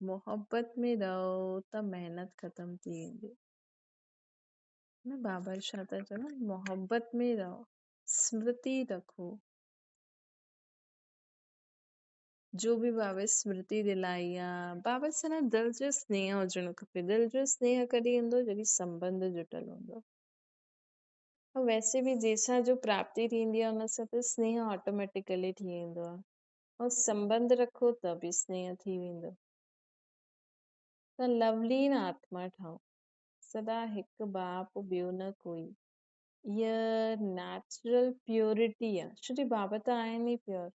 मोहब्बत में रहो त महिनत ख़त्म थी वेंदी न। बाबा छा था चवनि, मोहब्बत में रहो, स्मृति रखो। जो बि बाबा स्मृति दिलाई आहे, बाबा सां न दिलि जो स्नेह हुजणु खपे। दिलि जो स्नेह कॾहिं ईंदो जॾहिं संबंध जुटियल हूंदो। ऐं वैसे बि जंहिंसां जो प्राप्ति थींदी आहे उन सां त स्नेह ऑटोमेटिकली थी वेंदो आहे। ऐं संबंध रखो त बि स्नेह थी वेंदो। त लवलीन आत्मा ठाहो, सदा हिकु बाप ॿियो न कोई। इहा नेचुरल प्योरिटी आहे, छो जो बाबा त आहिनि ई प्योर।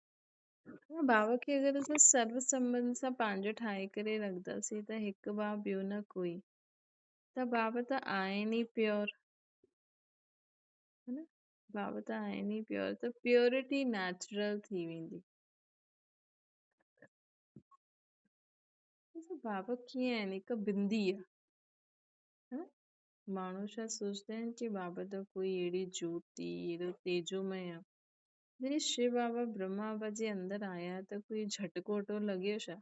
बाबा खे अगरि असां सर्व संबंध सां पंहिंजो ठाहे करे रखंदासीं त हिकु बाप ॿियो न कोई, त बाबा त आहिनि ई प्योर, है न। बाबा त आहिनि ई प्योर, त प्योरिटी नेचुरल थी वेंदी। ॾिसो बाबा कीअं आहिनि, हिकु बिंदी आहे, है न। माण्हू छा सोचदा आहिनि कि बाबा त कोई अहिड़ी ज्योति, अहिड़ो तेजोमय आहे। जॾहिं शिव बाबा ब्रह्मा बाबा जे अंदर आया त कोई झटको लॻियो छा?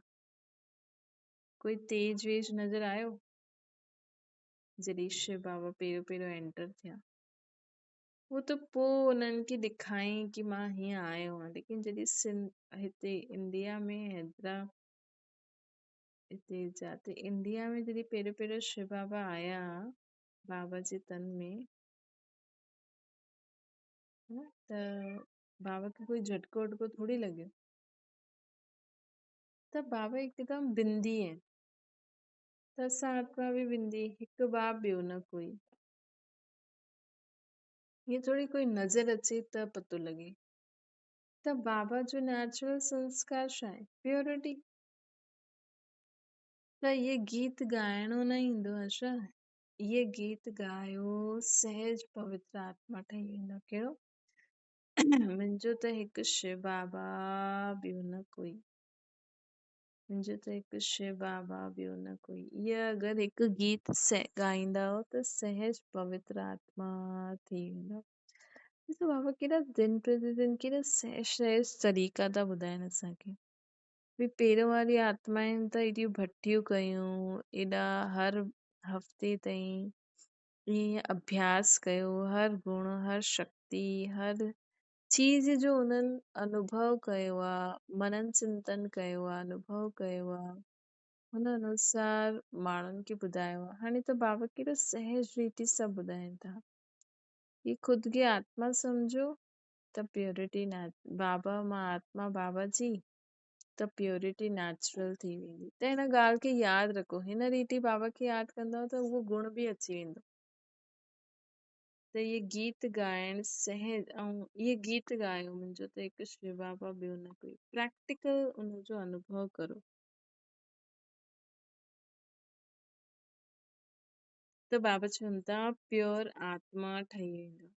कोई तेज वेज नज़र आयो जॾहिं शिव बाबा पहिरियों एंटर थिया? वो त पोइ उन्हनि खे ॾेखारियईं कि मां हीअं आयो आहियां। लेकिन जॾहिं हिते इंडिया में हिते इंडिया में जॾहिं पहिरियों शिव बाबा आया बाबा जे तन में, है न, त बाबा खे कोई झटको वटको थोड़ी लॻियो। त बाबा हिकदमि बिंदी आहिनि। त असां आत्मा बि बिंदी, हिकु बाप ॿियो न कोई। हीअं थोड़ी कोई नज़र अचे त पतो लॻे। त बाबा जो नेचुरल संस्कार छा आहे? प्योरिटी। त इहे गीत ॻाइणो न ईंदो आहे छा? इहे गीत ॻायो, सहज पवित्र आत्मा ठही वेंदा। कहिड़ो? मुंहिंजो त हिकु शिव बाबा ॿियो न कोई, मुंहिंजो त हिकु शिव बाबा ॿियो न कोई। इहा अगरि हिकु गीत ॻाईंदा त सहज पवित्र आत्मा थी वेंदा। ॾिसो बाबा केॾा दिन प्रतिदिन केॾा सहज सहज तरीक़ा था ॿुधाइनि असांखे। भई पहिरियों वारी आत्माउनि त एॾियूं भटियूं कयूं, एॾा हर हफ़्ते ताईं ईअं अभ्यास कयो, हर गुण, हर शक्ति, हर चीज जो उन्हनि अनुभव कयो आहे, मनन चिंतन कयो आहे, अनुभव कयो आहे, हुन अनुसार माण्हुनि खे ॿुधायो आहे। हाणे त बाबा केॾो सहज रीति सां ॿुधाइनि था कि ख़ुदि खे आत्मा सम्झो त प्योरिटी बाबा मां आत्मा बाबा जी, त प्योरिटी नेचुरल थी वेंदी। त हिन ॻाल्हि खे यादि रखो, हिन रीति बाबा खे यादि कंदव त उहो गुण बि अची वेंदो। त इहे गीत ॻाइण सहज, ऐं इहे गीत ॻायो, मुंहिंजो त हिकु शिव बाबा ॿियो न कोई। प्रैक्टिकल उनजो अनुभव करो त बाबा चवनि था प्योर आत्मा ठही वेंदो।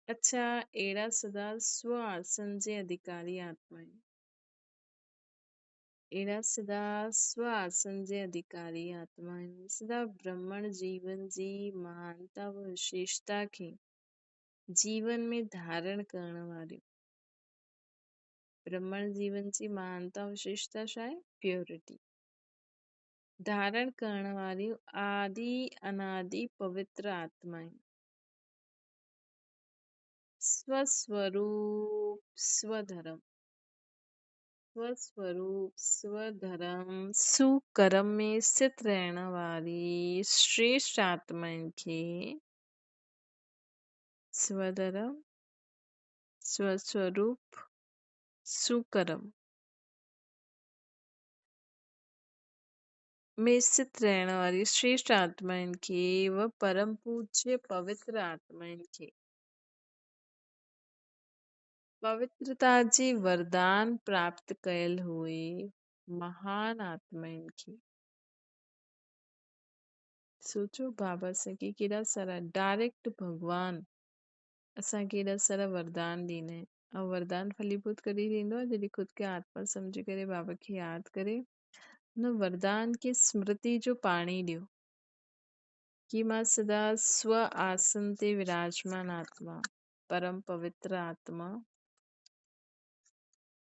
अच्छा, अहिड़ा सदा स्व आसन जे अधिकारी आत्मा आहिनि। अहिड़ा सदा स्व आसन जे अधिकारी आत्मा आहिनि, सदा ब्रह्मण जीवन जी महानता व विशेषता खे जीवन में धारण करण वारियूं। ब्रह्मण जीवन जी महानता विशेषता छा आहे? प्योरिटी। धारण करण वारियूं आदि अनादि पवित्र आत्मा आहिनि। स्वस्वरूप स्वधर्म, स्वस्वरूप स्वधर्म सुकर्म में स्थित रहण वारी श्रेष्ठ आत्माउनि खे स्वधर्म स्वस्वरूप सुकर्म में स्थित रहण वारी श्रेष्ठ आत्माउनि खे व परम पूज्य पवित्र आत्माउनि खे पवित्रता जे वरदान प्राप्त कयल हुए महान आत्माउनि खे। सोचो बाबा असांखे केॾा सारा डायरेक्ट भगवान असांखे एॾा सारा वरदान ॾींदा आहिनि। ऐं वरदान फलीभूत कॾहिं थींदो आहे? जॾहिं ख़ुदि खे आत्मा सम्झी करे बाबा खे यादि करे न वरदान की स्मृति जो पाणी ॾियो कि मां सदा स्व आसन ते विराजमान आत्मा, परम पवित्र आत्मा,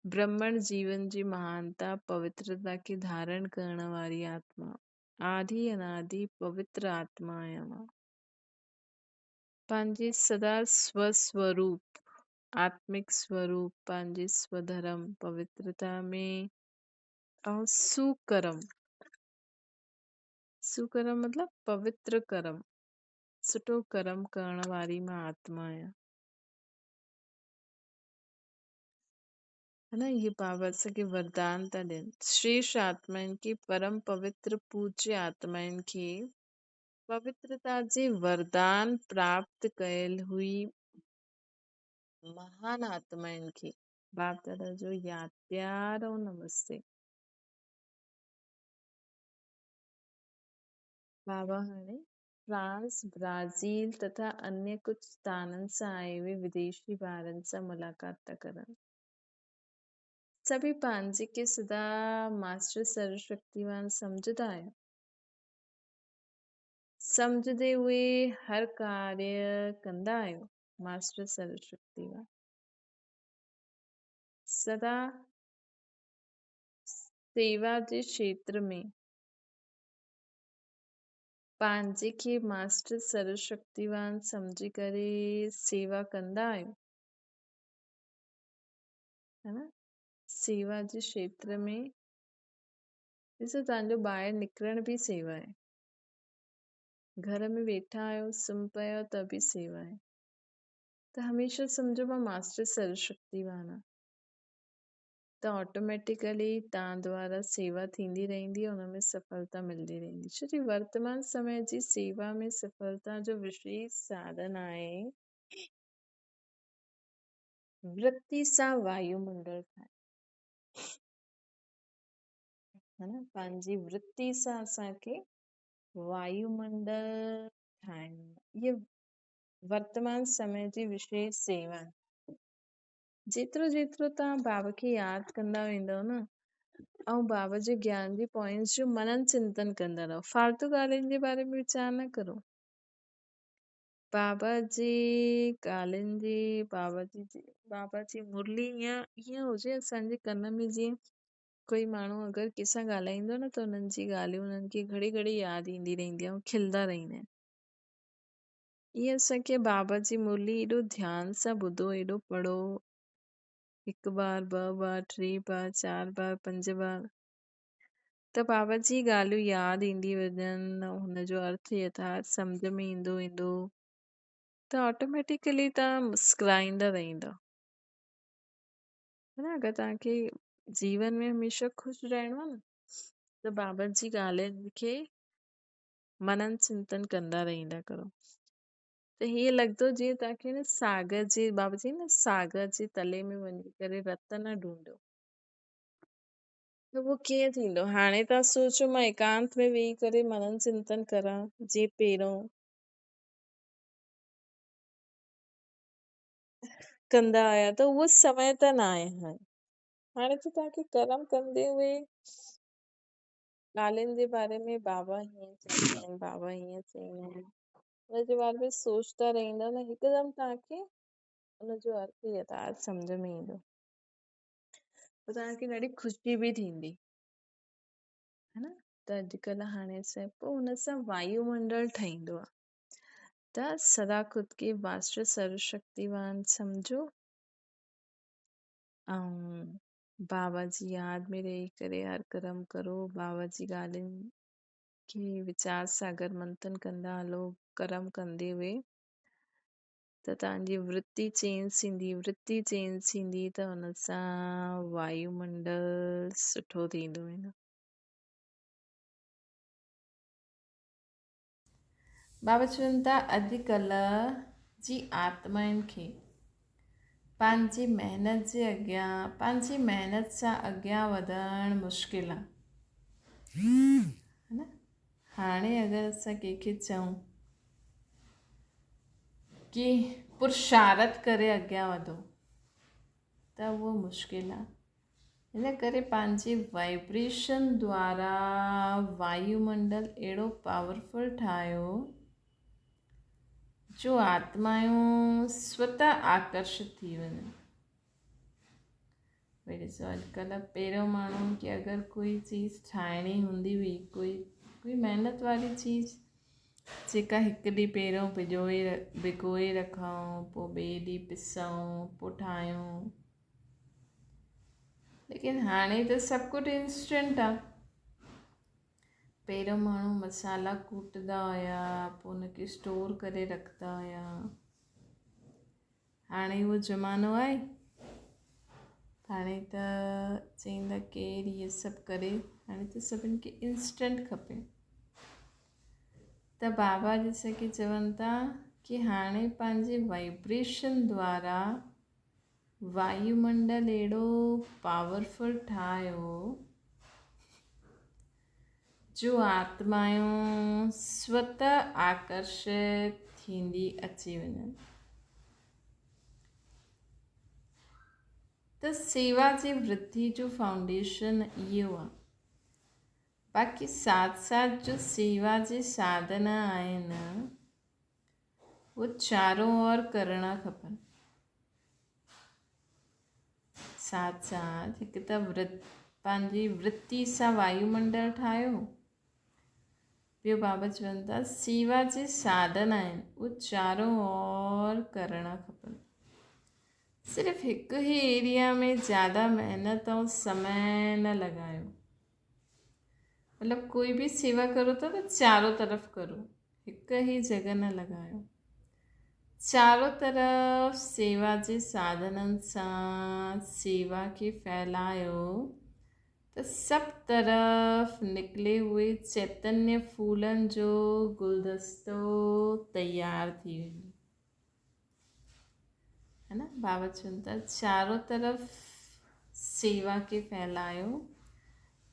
ब्रह्मण जीवन जी महानता पवित्रता खे धारण करण वारी आत्मा, आदि अनादि पवित्र आत्मा आहियां मां। पंहिंजे सदा स्वस्वरूप आत्मिक स्वरूप पंहिंजे स्वधर्म पवित्रता में ऐं सुकर्म मतलब पवित्र कर्म सुठो कर्म करण वारी मां आत्मा आहियां। है ना, ये बाबा असांखे वरदान था ॾियनि। श्रेष्ठ आत्माउनि खे परम पवित्र पूज्य आत्माउनि खे पवित्रता जे वरदान प्राप्त कयल हुई महान आत्माउनि खे बाप दादा जो याद प्यार और नमस्ते। बाबा हाणे फ्रांस, ब्राज़ील तथा अन्य कुछ स्थाननि सां आए हुए विदेशी ॿारनि सां मुलाक़ात था करनि। सभी पंहिंजे खे सदा मास्टर सर्वशक्तिवान समझदा आहियो। समझदे हुए हर कार्य कंदा आहियो। मास्टर सर्वशक्तिवान सदा सेवा जे क्षेत्र में पंहिंजे खे मास्टर सर्वशक्तिवान समझी करे सेवा कंदा आहियो। है ना, सेवा जे क्षेत्र में ॾिसो तव्हांजो ॿाहिरि निकिरण बि सेवा आहे। घर में वेठा आहियो सुम्ही पिया त बि सेवा आहे। त हमेशह सम्झो मां मास्टर सर्वशक्तिवान आहियां त ऑटोमेटिकली तव्हां द्वारा सेवा थींदी रहंदी, हुनमें सफलता मिलंदी रहंदी। छो कि वर्तमान समय जी सेवा में सफलता जो विशेष साधन आहे वृत्ति सां वायुमंडल ठाहिण। है ना, पंहिंजी वृत्ति सां असांखे वायुमंडल ठाहिण। ये वर्तमान समय जी विशेष सेवा आहे। जेतिरो जेतिरो तव्हां बाबा खे यादि कंदा वेंदव न ऐं बाबा जे ज्ञान जी पॉइंट्स जो मनन चिंतन कंदा रहो। फालतू ॻाल्हियुनि जे बारे में वीचार न करो। बाबा जी ॻाल्हियुनि जी बाबा जी मुरली ईअं हुजे असांजे कन में, जीअं कोई माण्हू अगरि कंहिंसां ॻाल्हाईंदो न त हुननि जी ॻाल्हियूं हुननि खे घड़ी घड़ी यादि ईंदी रहंदी आहे ऐं खिलंदा रहंदा आहिनि। ईअं असांखे बाबा जी मुरली एॾो ध्यान सां ॿुधो, एॾो पढ़ो, हिकु बार, ॿ बार, 3 बार, 4 बार, 5 बार, त बाबा जी ॻाल्हियूं यादि ईंदी वञनि, हुनजो अर्थ यथार्थ सम्झ में ईंदो त ऑटोमेटिकली तव्हां मुस्कुराईंदा रहंदा। है ना, अगरि तव्हांखे जीवन में हमेशह ख़ुशि रहणो आहे न त बाबा जी ॻाल्हियुनि खे मनन चिंतन कंदा रहंदा करो। त हीअं लॻंदो जीअं तव्हांखे न सागर जे, बाबा जी न सागर जे तले में वञी करे रतन ढूंढियो त उहो कीअं थींदो। हाणे तव्हां सोचो मां एकांत में वेही करे मनन चिंतन करां जीअं पहिरों कंदा आया त उहो समय त न आहे। हाणे त तव्हांखे कर्म कंदे हुए ॻाल्हियुनि जे बारे में बाबा हीअं चवंदा आहिनि, बाबा हीअं चवंदा आहिनि, हुनजे बारे में सोचता रहंदा न, हिकदमि तव्हांखे हुनजो अर्थ यथार्थ सम्झ में ईंदो त तव्हांखे ॾाढी ख़ुशी बि थींदी। है न, त अॼुकल्ह हाणे असां पोइ हुन सां वायुमंडल ठहींदो आहे। त सदा ख़ुदि खे मास्टर सर्वशक्तिवान सम्झो ऐं बाबा जी यादि में रही करे हर कर्म करो। बाबा जी ॻाल्हियुनि खे विचार सागर मंथन कंदा हलो, कर्म कंदे हुए त तव्हांजी वृत्ति चेंज थींदी त हुन सां वायुमंडल सुठो थींदो वेंदो। बाबा चवनि था अॼुकल्ह जी आत्माउनि खे पंहिंजी महिनत जे अॻियां, पंहिंजी महिनत सां अॻियां वधणु मुश्किल आहे। है न, हाणे अगरि असां कंहिंखे चऊं कि पुरुषारत करे अॻियां वधो त उहो मुश्किल आहे। हिन करे पंहिंजे वाइब्रेशन द्वारा वायुमंडल अहिड़ो पावरफुल ठाहियो जो आत्मायूं स्वतः आकर्षित थी वञनि। भई ॾिसो अॼुकल्ह पहिरियों माण्हुनि खे अगरि कोई चीज़ ठाहिणी हूंदी हुई, कोई महिनत वारी चीज़ जेका हिकु ॾींहुं पहिरियों भिगोए रखूं, पोइ ॿिए ॾींहुं पिसूं, पोइ ठाहियूं। लेकिन हाणे त सभु कुझु इंस्टेंट आहे। पहिरियों माण्हू मसाला कूटंदा हुया, पोइ उनखे स्टोर करे रखंदा हुया। हाणे उहो ज़मानो आहे, हाणे त चईंदा केरु इहे सभु करे, हाणे त सभिनि खे इंस्टेंट खपे। त बाबा जैसे कि चवनि था कि हाणे पंहिंजे वाइब्रेशन द्वारा वायुमंडल अहिड़ो पावरफुल ठाहियो जो आत्मायूं स्वतः आकर्षित थींदी अची वञनि। त सेवा जी वृद्धि जो फाउंडेशन इहो आहे। बाक़ी साथ साथ जो सेवा जे साधन आहिनि वो चारों ओर करणा खपनि। साथ साथ हिकु त पंहिंजी वृत्ति सां वायुमंडल ठाहियो। ॿियो बाबा चवनि था सेवा जे साधन आहिनि उहे चारों ओर करणा खपनि। सिर्फ़ु हिकु ई एरिया में ज़्यादा महिनत ऐं समय न लॻायो। मतलब कोई भी सेवा करो था तो चारों तरफ करो, हिकु ही जगह न लॻायो। चारों तरफ़ सेवा जे साधननि सां सेवा खे फैलायो त सभु तरफ़ निकिले हुए चैतन्य फूलनि जो गुलदस्तो तैयार थी वेंदो है न। बाबा चवनि था चारों तरफ़ सेवा खे फैलायो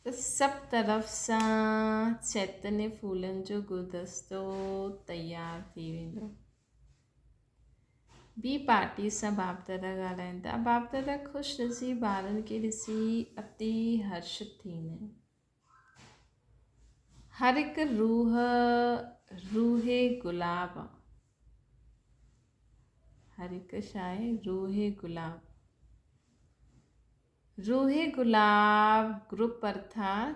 त सभु तरफ़ सां चैतन्य फूलनि जो गुलदस्तो तैयार थी वेंदो। ॿी पार्टी सां बाप दादा ॻाल्हाइनि था। बाप दादा ख़ुशि नसीब ॿारनि खे ॾिसी अति हर्षित थींदा आहिनि। हर हिकु रूहे गुलाब आहे। हर हिकु छा आहे? रूहे गुलाब। रूहे गुलाब ग्रुप अर्थात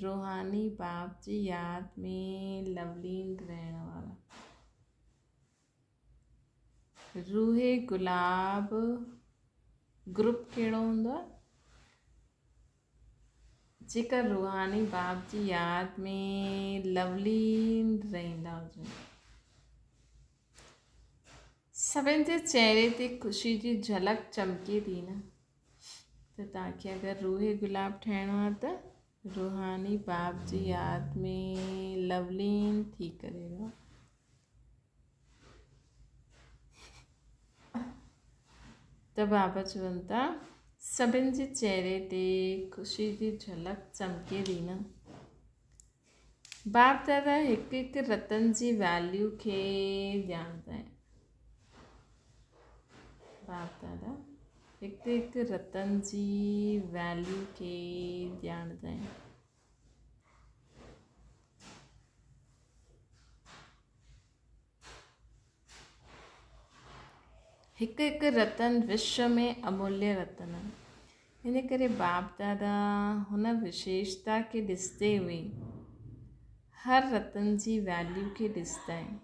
रूहानी बाप जी यादि में लवलीन रहण वारा। रूहे गुलाब ग्रुप कहिड़ो हूंदो आहे? जेका रूहानी बाप जी यादि में लवलीन रहंदा हुजनि। सभिनि जे चहिरे ते ख़ुशी जी झलक चमके थी न। त तव्हांखे अगरि रूहे गुलाब ठहिणो आहे त रूहानी बाप जी यादि में लवलीन थी करे रहो। त बाबा चवनि था सभिनि जे चहिरे ते ख़ुशी जी झलक चमके थी न। बाप दादा हिकु हिकु रतन जी वैल्यू खे ॼाणंदा आहिनि। बाप दादा हिकु हिकु रतन जी वैल्यू खे ॼाणंदा आहिनि। हिकु हिकु रतन विश्व में अमूल्य रतन आहे। इन करे बाप दादा हुन विशेषता खे ॾिसंदे हुए हर रतन जी वैल्यू खे ॾिसंदा आहिनि।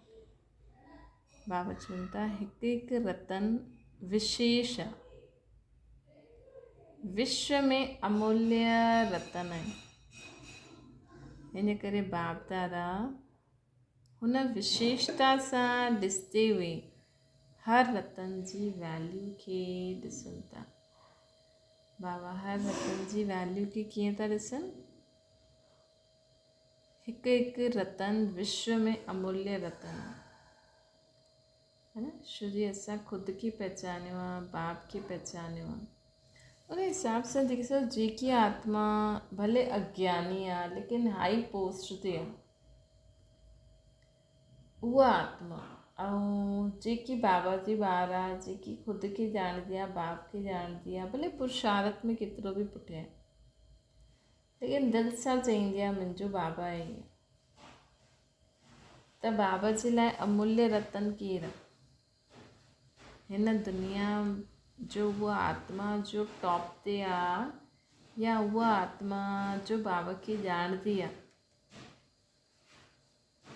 बाबा चवनि था हिकु हिकु रतन विशेष आहे, विश्व में अमूल्य रतन आहे। इन करे बाप दादा हुन विशेषता सां ॾिसंदे हुए हर रतन जी वैल्यू खे ॾिसनि था। बाबा हर रतन जी वैल्यू खे कीअं था ॾिसनि? हिकु हिकु रतन विश्व में अमूल्य रतन है न। छो जी असां ख़ुदि खे पहचानियो आहे, बाप खे पहचानियो आहे। उन हिसाब सां जेकी आत्मा भले अज्ञानी आहे लेकिन हाई पोस्ट ते आहे, उहा आत्मा ऐं जेकी बाबा जी ॿार आहे, जेकी ख़ुदि खे ॼाणदी आहे, बाप खे ॼाणदी आहे, भले पुरुषार्थ में केतिरो बि पुठियां, लेकिन दिलि सां चईंदी आहे मुंहिंजो बाबा आहे। त बाबा जे लाइ अमूल्य रतन केरु आहे? हिन दुनिया जो उहा आत्मा जो टॉप ते आहे, या उहा आत्मा जो बाबा खे ॼाणदी आहे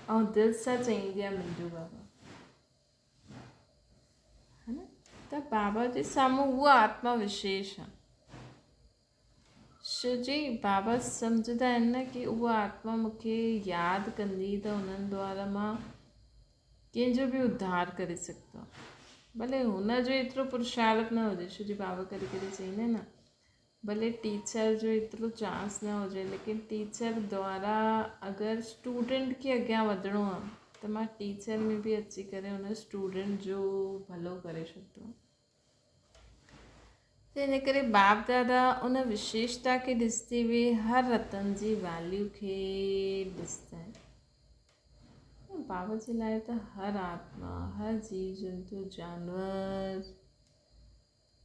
ऐं दिलि सां चईंदी आहे मुंहिंजो बाबा, है न? त बाबा जे साम्हूं उहा आत्मा विशेष आहे। छो जी बाबा सम्झंदा आहिनि न कि उहा आत्मा मूंखे यादि कंदी त उन्हनि द्वारा मां कंहिंजो बि उद्धार करे सघंदो आहे। भले हुनजो एतिरो पुरुषार्थ न हुजे, छो जी बाबा कॾहिं कॾहिं चईंदा आहिनि न, भले टीचर जो एतिरो चांस न हुजे, लेकिन टीचर द्वारा अगरि स्टूडेंट खे अॻियां वधिणो आहे त मां टीचर में बि अची करे हुन स्टूडेंट जो भलो करे छॾंदो आहे। त इन करे बाप दादा उन विशेषता खे ॾिसंदे हुए हर रतन जी वैल्यू खे ॾिसंदा आहिनि। बाबा जे लाइ त हर आत्मा, हर जीव जंतु, जानवर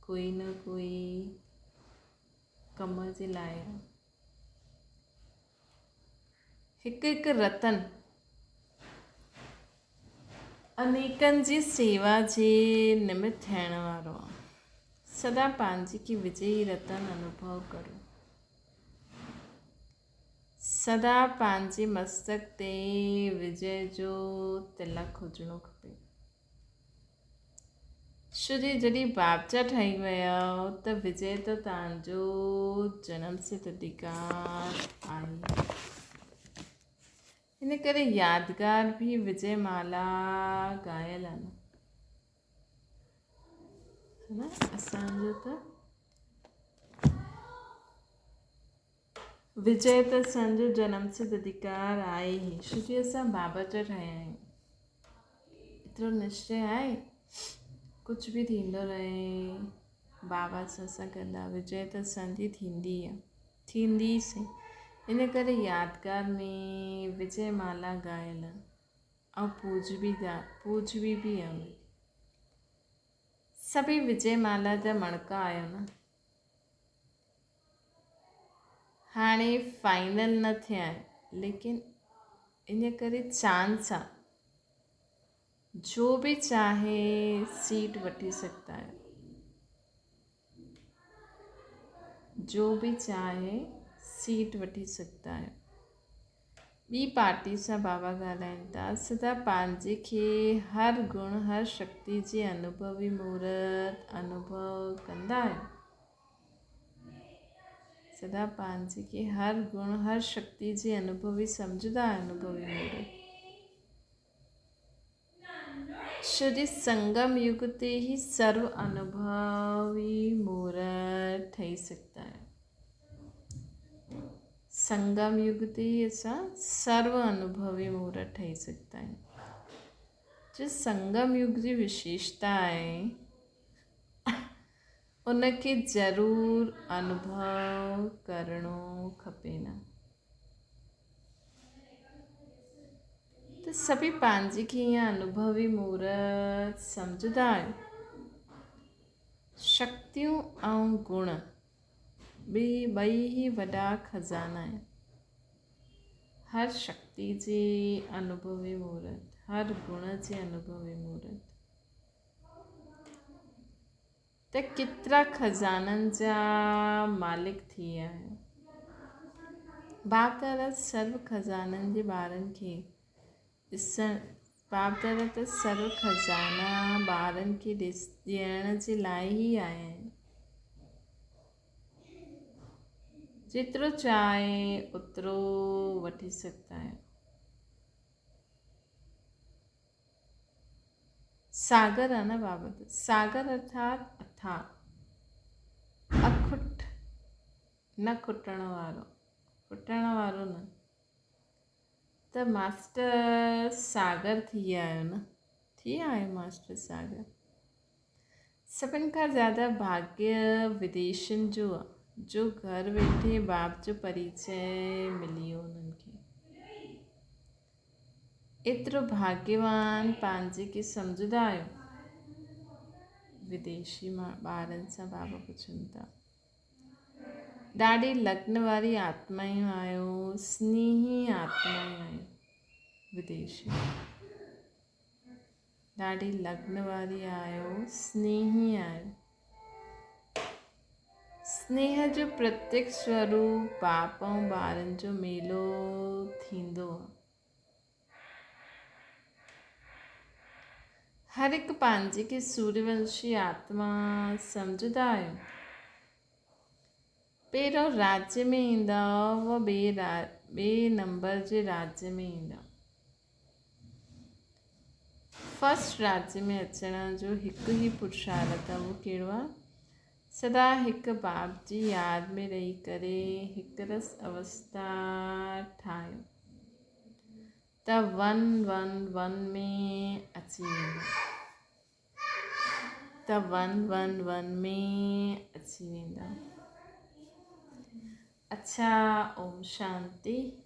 कोई न कोई कम जे लाइ हिकु हिकु रतन अनेकनि जी सेवा जे निमित्त थियण वारो आहे। सदा पंहिंजी की विजयी रतन अनुभव करो। सदा पंहिंजे मस्तक ते विजय जो तिलक हुजणो खपे। छो जी जॾहिं बापचा ठही विया त विजय त तव्हांजो जनम सिद्ध अधिकार आहे। इन करे यादगार बि विजय माला ॻायल आहे न असांजो त विजय त असांजो जनम सिद्ध अधिकार आहे ई, छो जी असां बाबा जा ठहिया आहियूं। एतिरो निश्चय आहे कुझु बि थींदो रहे, बाबा सां गॾु आहे, विजय त असांजी थींदी आहे, थींदीसीं। इन करे यादगार में विजय माला ॻायल ऐं पूजबी बि आहे। सभई विजय माला जा मणका आहियो न। हाणे फाइनल न थिया आहिनि, लेकिन इन करे चांस आहे, जो बि चाहे सीट वठी सघंदा आहियो, जो बि चाहे सीट वठी सघंदा आहियो। ॿी पार्टी सां बाबा ॻाल्हाइनि था, सदा पंहिंजे खे हर गुण हर शक्ति जे अनुभवी मूर्त अनुभव कंदा आहियो। सदा पंहिंजे खे हर गुण हर शक्ति जे अनुभवी सम्झंदा आहियो, अनुभवी मूर्त। छो जी संगम युग ते ही सर्व अनुभवी मूर्त ठही सघंदा आहियो। संगम युग ते ही असां सर्व अनुभवी मूर्त ठही सघंदा आहियूं। जो संगम युग जी विशेषता आहे उनखे ज़रूरु अनुभव करणो खपे न। त सभई पंहिंजे खे ईअं अनुभवी मूर्त सम्झंदा आहियो। शक्तियूं ऐं गुण ॿई ही वॾा खज़ाना आहिनि। हर शक्ति जे अनुभवी मूर्त, हर गुण जे अनुभवी मूर्त। त केतिरा खज़ाननि जा मालिक थी विया आहियो। बाप दादा सर्व खज़ाननि जे ॿारनि खे ॾिसण, बाप दादा त सर्व खज़ाना ॿारनि खे ॾियण जे लाइ ई आया आहिनि। जेतिरो चाहे ओतिरो वठी सघंदा आहियो। सागर आहे न बाबा, सागर अर्थात अथाह, अखुट, न खुटण वारो, खुटण वारो न। त मास्टर सागर थी विया आहियो न, थी विया आहियो मास्टर सागर। सभिनि खां ज़्यादा भाग्य विदेशनि जो आहे, जो घर वेठे बाप जो परिचय मिली वियो उन्हनि खे। एतिरो भाग्यवान पंहिंजे खे सम्झंदा आहियो? विदेशी ॿारनि सां बाबा पुछनि था। ॾाढी लग्न वारी आत्मायूं आहियो, स्नेही आत्मायूं आहियो। विदेशी ॾाढी लग्न वारी आहियो, स्नेही आहियो। स्नेह जो प्रत्यक्ष स्वरूप बाप ऐं ॿारनि जो मेलो थींदो आहे। हर हिकु पंहिंजे खे सूर्यवंशी आत्मा सम्झंदा आहियो। पहिरियों राज्य में ईंदा व ॿिए नंबर जे राज्य में ईंदा। फर्स्ट राज्य में अचण जो हिकु ई पुरुषार्थ आहे, उहो कहिड़ो आहे? सदा हिकु बाप जी यादि में रही करे हिकु रस अवस्था ठाहियो त 111 में अची वेंदो। त 111 में अची वेंदा। अच्छा, ओम शांति।